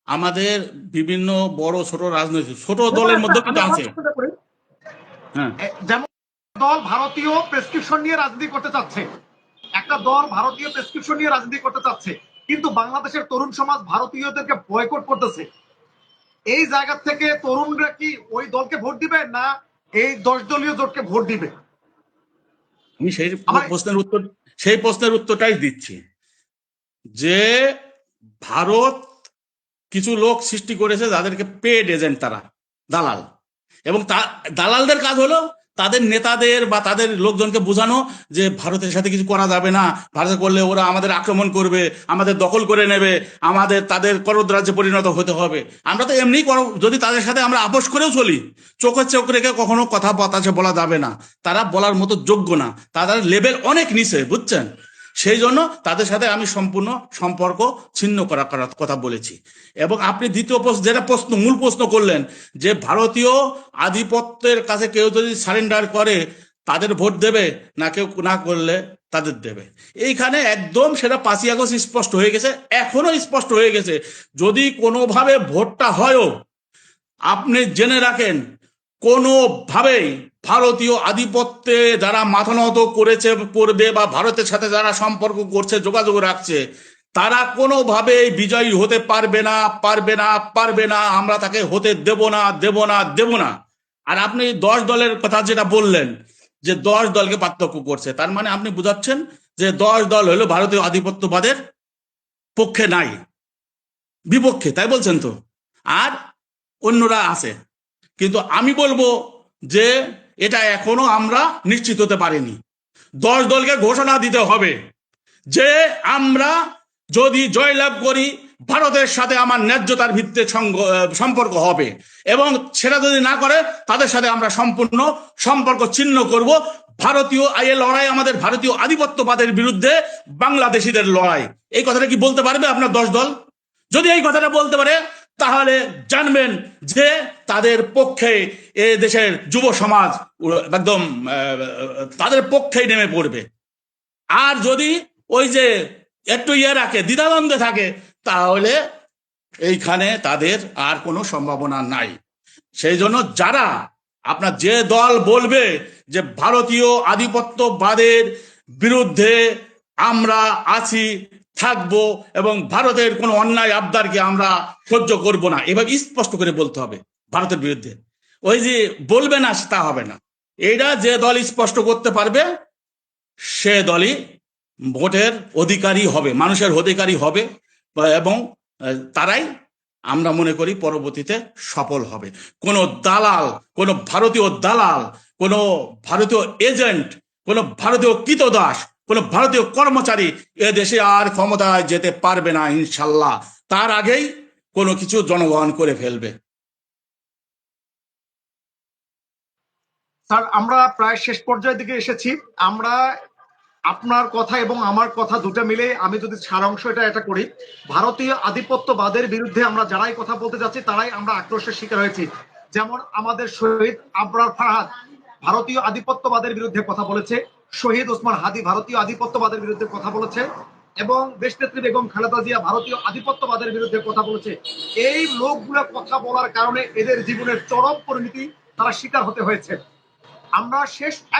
আমাদের বিভিন্ন বড় ছোট রাজনৈতিক ছোট দলের মধ্যে কিন্তু আছে। যেমন দল ভারতীয় প্রেসক্রিপশন নিয়ে রাজনীতি করতে চাচ্ছে, একটা দল ভারতীয় প্রেসক্রিপশন নিয়ে রাজনীতি করতে চাচ্ছে, কিন্তু বাংলাদেশের তরুণ সমাজ ভারতীয়দেরকে বয়কট করতেছে। এই জায়গা থেকে তরুণরা কি ওই দলকে ভোট দিবে না এই 10 দলীয় জোটকে ভোট দিবে? আমি সেই প্রশ্নের উত্তরটাই দিচ্ছি যে ভারত কিছু লোক সৃষ্টি করেছে যাদেরকে পেড এজেন্ট, তারা দালাল, এবং দালালদের কাজ হলো তাদের নেতাদের বা তাদের লোকজনকে বোঝানো যে ভারতের সাথে কিছু করা যাবে না, ভারত করলে ওরা আমাদের আক্রমণ করবে, আমাদের দখল করে নেবে, আমাদের তাদের করদ্রাজ্যে পরিণত হতে হবে। আমরা তো এমনি যদি তাদের সাথে আমরা আপোষ করেও চলি, চোখে চোখ রেখে কখনো কথা বাতাসে বলা যাবে না, তারা বলার মতো যোগ্য না, তাদের লেভেল অনেক নিচে, বুঝছেন? সেই জন্য তাদের সাথে আমি সম্পূর্ণ সম্পর্ক ছিন্ন করার কথা বলেছি। এবং আপনি দ্বিতীয় যেটা মূল প্রশ্ন করলেন যে ভারতীয় আধিপত্যের কাছে কেউ যদি সারেন্ডার করে তাদের ভোট দেবে না, কেউ না করলে তাদের দেবে। এইখানে একদম সেটা 5ই আগস্ট স্পষ্ট হয়ে গেছে, এখনো স্পষ্ট হয়ে গেছে। যদি কোনোভাবে ভোটটা হয়ও, আপনি জেনে রাখেন কোনোভাবেই ভারতীয় আধিপত্যে যারা মাথা নত করেছে করবে বা ভারতের সাথে যারা সম্পর্ক করছে যোগাযোগ রাখছে, তারা কোনোভাবেই বিজয়ী হতে পারবে না, পারবে না, পারবে না। আমরা তাকে হতে দেব না, দেব না, দেব না। আর আপনি 10 দলের কথা যেটা বললেন যে 10 দলকে পার্থক্য করছে, তার মানে আপনি বুঝাচ্ছেন যে 10 দল হলো ভারতীয় আধিপত্যবাদের পক্ষে নাই, বিপক্ষে, তাই বলছেন তো? আর অন্যরা আছে। কিন্তু আমি বলবো যে এটা এখনো আমরা নিশ্চিত হতে পারিনি। 10 দলকে ঘোষণা দিতে হবে যে আমরা যদি জয়লাভ করি, ভারতের সাথে আমার ন্যায্যতার ভিত্তিতে সম্পর্ক হবে, এবং সেটা যদি না করে তাদের সাথে আমরা সম্পূর্ণ সম্পর্ক ছিন্ন করব। ভারতীয় এই লড়াই আমাদের ভারতীয় আধিপত্যবাদের বিরুদ্ধে বাংলাদেশিদের লড়াই। এই কথাটা কি বলতে পারবে আপনার 10 দল? যদি এই কথাটা বলতে পারে, তাহলে জানবেন যে তাদের পক্ষে এ দেশের যুব সমাজ একদম তাদের পক্ষেই নেমে পড়বে। আর যদি ওই যে একটু রাখে, দ্বিধাদ্বন্দ্বে থাকে, তাহলে এইখানে তাদের আর কোনো সম্ভাবনা নাই। সেই জন্য যারা আপনার যে দল বলবে যে ভারতীয় আধিপত্যবাদের বিরুদ্ধে আমরা আছি, থাকবো, এবং ভারতের কোনো অন্যায় আবদারকে আমরা সহ্য করব না, এভাবে স্পষ্ট করে বলতে হবে ভারতের বিরুদ্ধে। ওই যে বলবে না তা হবে না। এইটা যে দল স্পষ্ট করতে পারবে সে দলই ভোটের অধিকারী হবে, মানুষের অধিকারী হবে, এবং তারাই আমরা মনে করি পরবর্তীতে সফল হবে। কোনো দালাল, কোনো ভারতীয় দালাল, কোনো ভারতীয় এজেন্ট, কোনো ভারতীয় কৃতদাস, কোনো ভারতীয় কর্মচারী এ দেশে আর ক্ষমতায় যেতে পারবে না ইনশাল্লাহ। তার আগেই কোনো কিছু জনগণ করে ফেলবে। স্যার, আমরা প্রায় শেষ পর্যায়ের দিকে এসেছি। আমরা আপনার কথা এবং আমার কথা দুটো মিলে আমি যদি সারাংশ এটা করি, ভারতীয় আধিপত্যবাদের বিরুদ্ধে আমরা যারাই কথা বলতে যাচ্ছি তারাই আমরা আক্রোশের শিকার হয়েছি। যেমন আমাদের শহীদ আবরার ফারহাদ ভারতীয় আধিপত্যবাদের বিরুদ্ধে কথা বলেছে, শহীদ ওসমান হাদি ভারতীয় আধিপত্যবাদের বিরুদ্ধে কথা বলেছে, এবং দেশনেত্রী বেগম খালেদা জিয়া ভারতীয় আধিপত্যবাদের বিরুদ্ধে কথা বলেছে। এই লোকগুলো কথা বলার কারণে এদের জীবনের চরম পরিণতি তারা শিকার হতে হয়েছে। আমরা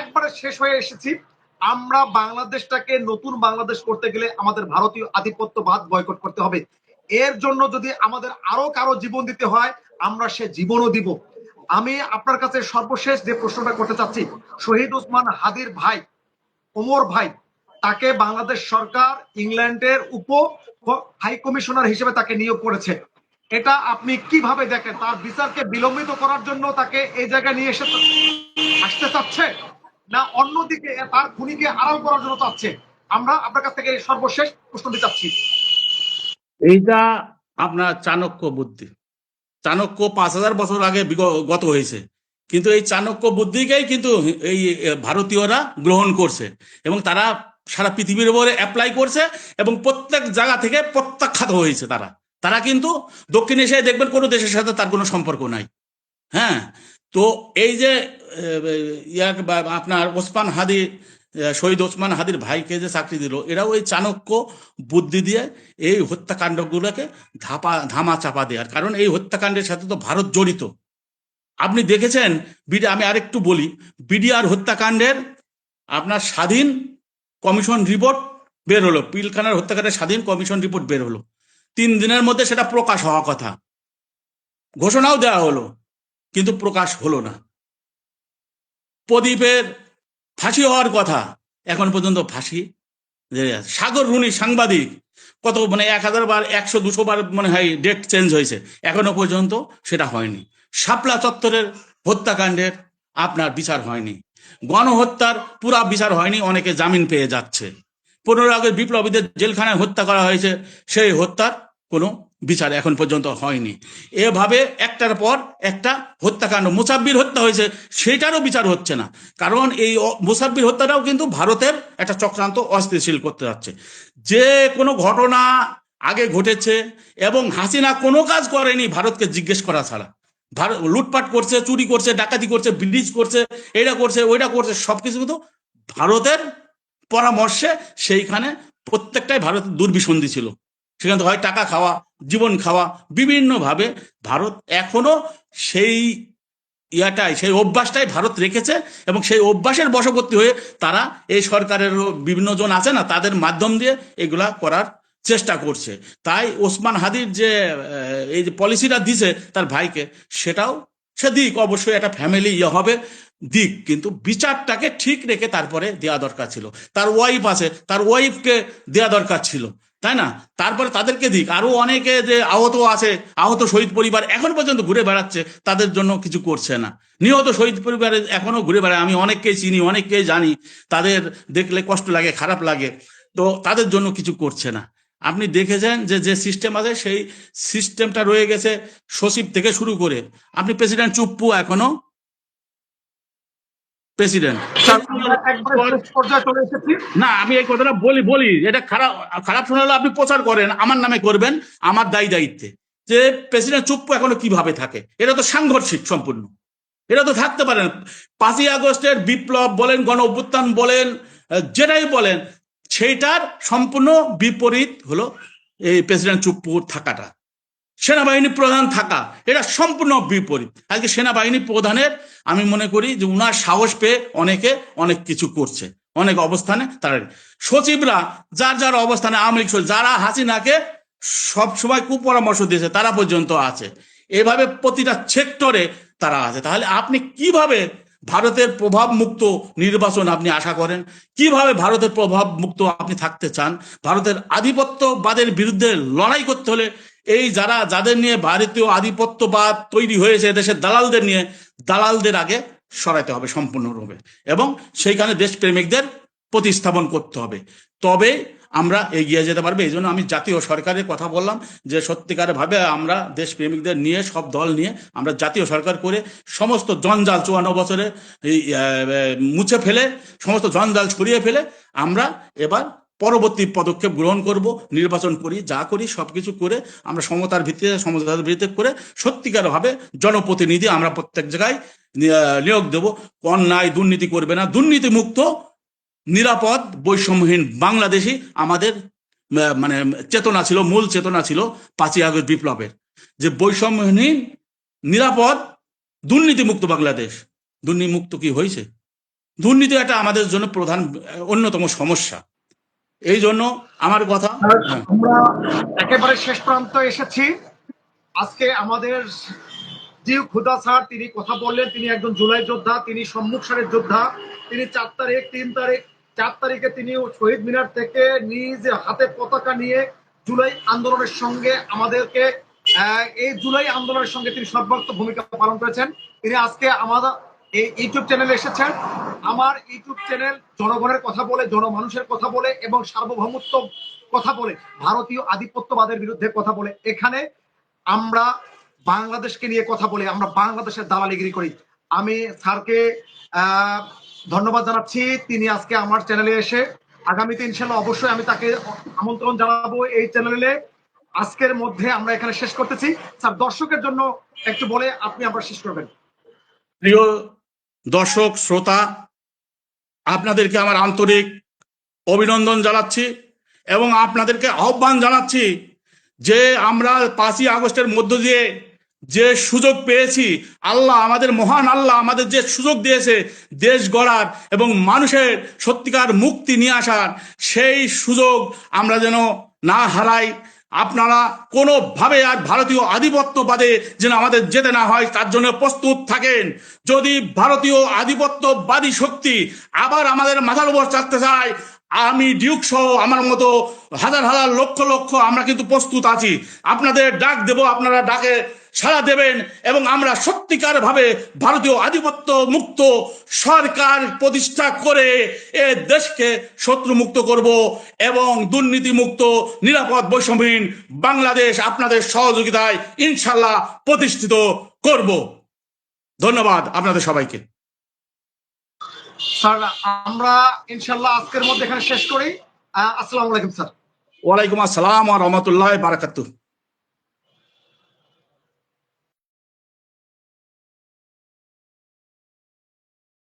একবারে শেষ হয়ে এসেছি। আমরা বাংলাদেশটাকে নতুন বাংলাদেশ করতে গেলে আমাদের ভারতীয় আধিপত্যবাদ বয়কট করতে হবে। এর জন্য যদি আমাদের আরো কারো জীবন দিতে হয়, আমরা সে জীবনও দিব। আমি আপনার কাছে সর্বশেষ যে প্রশ্নটা করতে চাচ্ছি, শহীদ ওসমান হাদির ভাই ওমর ভাই, তাকে বাংলাদেশ সরকার ইংল্যান্ডের উপ হাই কমিশনার হিসেবে তাকে নিয়োগ করেছে। এটা আপনি কিভাবে দেখেন? তার বিচারকে বিলম্বিত করার জন্য তাকে এই জায়গায় নিয়ে আসতে চাচ্ছে, না অন্যদিকে তার খুনিকে আড়াল করার জন্য চাচ্ছে? আমরা আপনার কাছ থেকে সর্বশেষ প্রশ্নটি চাচ্ছি। এইটা আপনার চাণক্য বুদ্ধি। চাণক্য 5000 বছর আগে গত হয়েছে, কিন্তু এই চাণক্য বুদ্ধিকেই কিন্তু এই ভারতীয়রা গ্রহণ করছে, এবং তারা সারা পৃথিবীর উপরে অ্যাপ্লাই করছে, এবং প্রত্যেক জায়গা থেকে প্রত্যাখ্যাত হয়েছে তারা। তারা কিন্তু দক্ষিণ এশিয়ায় দেখবেন কোনো দেশের সাথে তার কোনো সম্পর্ক নাই। হ্যাঁ, তো এই যে আপনার ওসমান হাদি, শহীদ ওসমান হাদির ভাইকে যে চাকরি দিল, এরাও ওই চাণক্য বুদ্ধি দিয়ে এই হত্যাকাণ্ডগুলোকে ধামা চাপা দেওয়ার। কারণ এই হত্যাকাণ্ডের সাথে তো ভারত জড়িত। আপনি দেখেছেন আমি আরেকটু বলি, বিডিআর হত্যাকাণ্ডের আপনার স্বাধীন কমিশন রিপোর্ট বের হলো, পিলখানার হত্যাকাণ্ডের স্বাধীন কমিশন রিপোর্ট বের হলো। 3 দিনের মধ্যে সেটা প্রকাশ হওয়া কথা, ঘোষণাও দেওয়া হলো, কিন্তু প্রকাশ হলো না। প্রদীপের ফাঁসি হওয়ার কথা, এখন পর্যন্ত ফাঁসি। সাগর রুনি সাংবাদিক, কত 1000 বার 100-200 বার মনে হয় ডেট চেঞ্জ হয়েছে, এখনো পর্যন্ত সেটা হয়নি। শাপলা চত্বরের হত্যাকাণ্ডের আপনার বিচার হয়নি, গণহত্যার পুরা বিচার হয়নি, অনেকে জামিন পেয়ে যাচ্ছে। 15 আগস্ট বিপ্লবীদের জেলখানায় হত্যা করা হয়েছে, সেই হত্যার কোনো বিচার এখন পর্যন্ত হয়নি। এভাবে একটার পর একটা হত্যাকাণ্ড, মুসাব্বির হত্যা হয়েছে, সেটারও বিচার হচ্ছে না। কারণ এই মুসাব্বির হত্যাটাও কিন্তু ভারতের একটা চক্রান্ত অস্থিতিশীল করতে যাচ্ছে। যে কোনো ঘটনা আগে ঘটেছে, এবং হাসিনা কোনো কাজ করেনি ভারতকে জিজ্ঞেস করা ছাড়া। ভারত লুটপাট করছে, চুরি করছে, ডাকাতি করছে, ব্রিজ করছে, এটা করছে, ওইটা করছে, সবকিছু কিন্তু ভারতের পরামর্শে সেইখানে প্রত্যেকটাই ভারতের দুর্বিসন্ধি ছিল। সেখান থেকে হয় টাকা খাওয়া, জীবন খাওয়া, বিভিন্নভাবে ভারত এখনো সেই সেই অভ্যাসটাই ভারত রেখেছে, এবং সেই অভ্যাসের বশবর্তী হয়ে তারা এই সরকারের বিভিন্ন জন আছে না, তাদের মাধ্যম দিয়ে এগুলা করার চেষ্টা করছে। তাই ওসমান হাদির যে এই যে পলিসিটা দিছে তার ভাইকে, সেটাও সে দিক, অবশ্যই একটা ফ্যামিলি হবে দিক, কিন্তু বিচারটাকে ঠিক রেখে তারপরে দেওয়া দরকার ছিল। তার ওয়াইফ আছে, তার ওয়াইফকে দেওয়া দরকার ছিল, তাই না? তারপরে তাদেরকে দিক। আরো অনেকে যে আহত আছে, আহত শহীদ পরিবার এখন পর্যন্ত ঘুরে বেড়াচ্ছে, তাদের জন্য কিছু করছে না। নিহত শহীদ পরিবারে এখনো ঘুরে বেড়ায়, আমি অনেককেই চিনি, অনেককেই জানি, তাদের দেখলে কষ্ট লাগে, খারাপ লাগে, তো তাদের জন্য কিছু করছে না। আপনি দেখেছেন যে যে সিস্টেম আছে সেই সিস্টেমটা রয়ে গেছে সচিব থেকে শুরু করে। আপনি প্রেসিডেন্ট চুপ্পু এখনো প্রেসিডেন্ট। স্যার আমরা একবারে শেষ পর্যায়ে চলে এসেছি। না, আমি এই কথাটা বলি এটা খারাপ খারাপ শোনালে আপনি প্রচার করেন, আমার নামে করবেন, আমার দায়িত্বে। যে প্রেসিডেন্ট চুপ্পু এখনো কিভাবে থাকে, এটা তো সাংঘর্ষিক সম্পূর্ণ, এটা তো থাকতে পারে না। 5ই আগস্টের বিপ্লব বলেন, গণ অভ্যুত্থান বলেন, যেটাই বলেন, সেইটার সম্পূর্ণ বিপরীত হলো এই প্রেসিডেন্ট চুপ্পুর থাকাটা। সেনাবাহিনী প্রধান থাকা, এটা সম্পূর্ণ বিপরীত। আজকে সেনাবাহিনী প্রধানের আমি মনে করি যে উনার সাহস পেয়ে অনেকে অনেক কিছু করছে, অনেক অবস্থানে তারা। সচিবরা যার যার অবস্থানে, আওয়ামী লীগ যারা হাসিনাকে সবসময় কুপরামর্শ দিয়েছে তারা পর্যন্ত আছে, এভাবে প্রতিটা সেক্টরে তারা আছে। তাহলে আপনি কিভাবে ভারতের প্রভাব মুক্ত নির্বাচন আপনি আশা করেন? কিভাবে ভারতের প্রভাব মুক্ত আপনি থাকতে চান? ভারতের আধিপত্যবাদের বিরুদ্ধে লড়াই করতে হলে এই যাদের নিয়ে ভারতীয় আধিপত্যবাদ তৈরি হয়েছে দেশের দালালদের নিয়ে, দালালদের আগে সরাইতে হবে সম্পূর্ণরূপে, এবং সেইখানে দেশপ্রেমিকদের প্রতিস্থাপন করতে হবে, তবে আমরা এগিয়ে যেতে পারবে। এই জন্য আমি জাতীয় সরকারের কথা বললাম, যে সত্যিকার ভাবে আমরা দেশপ্রেমিকদের নিয়ে, সব দল নিয়ে আমরা জাতীয় সরকার করে সমস্ত জঞ্জাল 54 বছরে মুছে ফেলে, সমস্ত জঞ্জাল ছড়িয়ে ফেলে আমরা এবার পরবর্তী পদক্ষেপ গ্রহণ করব। নির্বাচন করি, যা করি সবকিছু করে আমরা সমতার ভিত্তিতে করে সত্যিকার ভাবে জনপ্রতিনিধি আমরা প্রত্যেক জায়গায় নিয়োগ দেব। অন্যায় দুর্নীতি করবে না, দুর্নীতি মুক্ত নিরাপদ বৈষম্যহীন বাংলাদেশই আমাদের মানে চেতনা ছিল, মূল চেতনা ছিল 5ই আগস্ট বিপ্লবের, যে বৈষম্যহীন নিরাপদ দুর্নীতিমুক্ত বাংলাদেশ। দুর্নীতিমুক্ত কি হয়েছে? দুর্নীতি একটা আমাদের জন্য প্রধান অন্যতম সমস্যা। এই জন্য আমার কথা। আমরা একেবারে শেষ প্রান্ত এসেছি। আজকে আমাদের জিউ খুদা স্যার তিনি কথা বললেন, তিনি একজন জুলাই যোদ্ধা, তিনি সম্মুখ সারের যোদ্ধা। তিনি 4 তারিখ 3 তারিখ 4 তারিখে তিনি শহীদ মিনার থেকে নিজ হাতে পতাকা নিয়ে জুলাই আন্দোলনের সঙ্গে আমাদেরকে এই জুলাই আন্দোলনের সঙ্গে তিনি সর্বাত্মক ভূমিকা পালন করেছেন। তিনি আজকে আমাদের এই ইউটিউব চ্যানেলে এসেছেন। আমার ইউটিউব চ্যানেল জনগণের কথা বলে, জনমানুষের কথা বলে এবং সার্বভৌমত্ব কথা বলে, ভারতীয় আধিপত্যবাদের বিরুদ্ধে কথা বলে। এখানে আমরা বাংলাদেশকে নিয়ে কথা বলে, আমরা বাংলাদেশের দালালিগিরি করি। আমি স্যারকে ধন্যবাদ জানাচ্ছি, তিনি আজকে আমার চ্যানেলে এসে, আগামীতে ইনশাল্লাহ অবশ্যই আমি তাকে আমন্ত্রণ জানাবো এই চ্যানেলে। আজকের মধ্যে আমরা এখানে শেষ করতেছি। স্যার দর্শকের জন্য একটু বলে আপনি আবার শেষ করবেন। প্রিয় দর্শক শ্রোতা, আপনাদেরকে আমার আন্তরিক অভিনন্দন জানাচ্ছি এবং আপনাদেরকে আহ্বান জানাচ্ছি যে আমরা 5ই আগস্টের মধ্য দিয়ে যে সুযোগ পেয়েছি, আল্লাহ আমাদের মহান আল্লাহ আমাদের যে সুযোগ দিয়েছে দেশ গড়ার এবং মানুষের সত্যিকার মুক্তি নিয়ে আসার, সেই সুযোগ আমরা যেন না হারাই। আপনারা কোনোভাবে আর ভারতীয় আধিপত্যবাদে যেন আমাদের যেতে না হয় তার জন্য প্রস্তুত থাকেন। যদি ভারতীয় আধিপত্যবাদী শক্তি আবার আমাদের মাথার উপর চাপতে চায়, আমি ডিউক সহ আমার মতো হাজার হাজার লক্ষ লক্ষ আমরা কিন্তু প্রস্তুত আছি। আপনাদের ডাক দেব, আপনারা ডাকে সাড়া দেবেন এবং আমরা সত্যিকার ভাবে ভারতীয় আধিপত্য মুক্ত সরকার প্রতিষ্ঠা করে এ দেশকে শত্রু মুক্ত করব এবং দুর্নীতি মুক্ত নিরাপদ বৈষম্যহীন বাংলাদেশ আপনাদের সহযোগিতায় ইনশাল্লাহ প্রতিষ্ঠিত করব। ধন্যবাদ আপনাদের সবাইকে। স্যার আমরা ইনশাল্লাহ আজকের মধ্যে এখানে শেষ করি। আসসালামু আলাইকুম স্যার। ওয়ালাইকুম আসসালাম ওয়া রাহমাতুল্লাহি ওয়া বারাকাতুহু।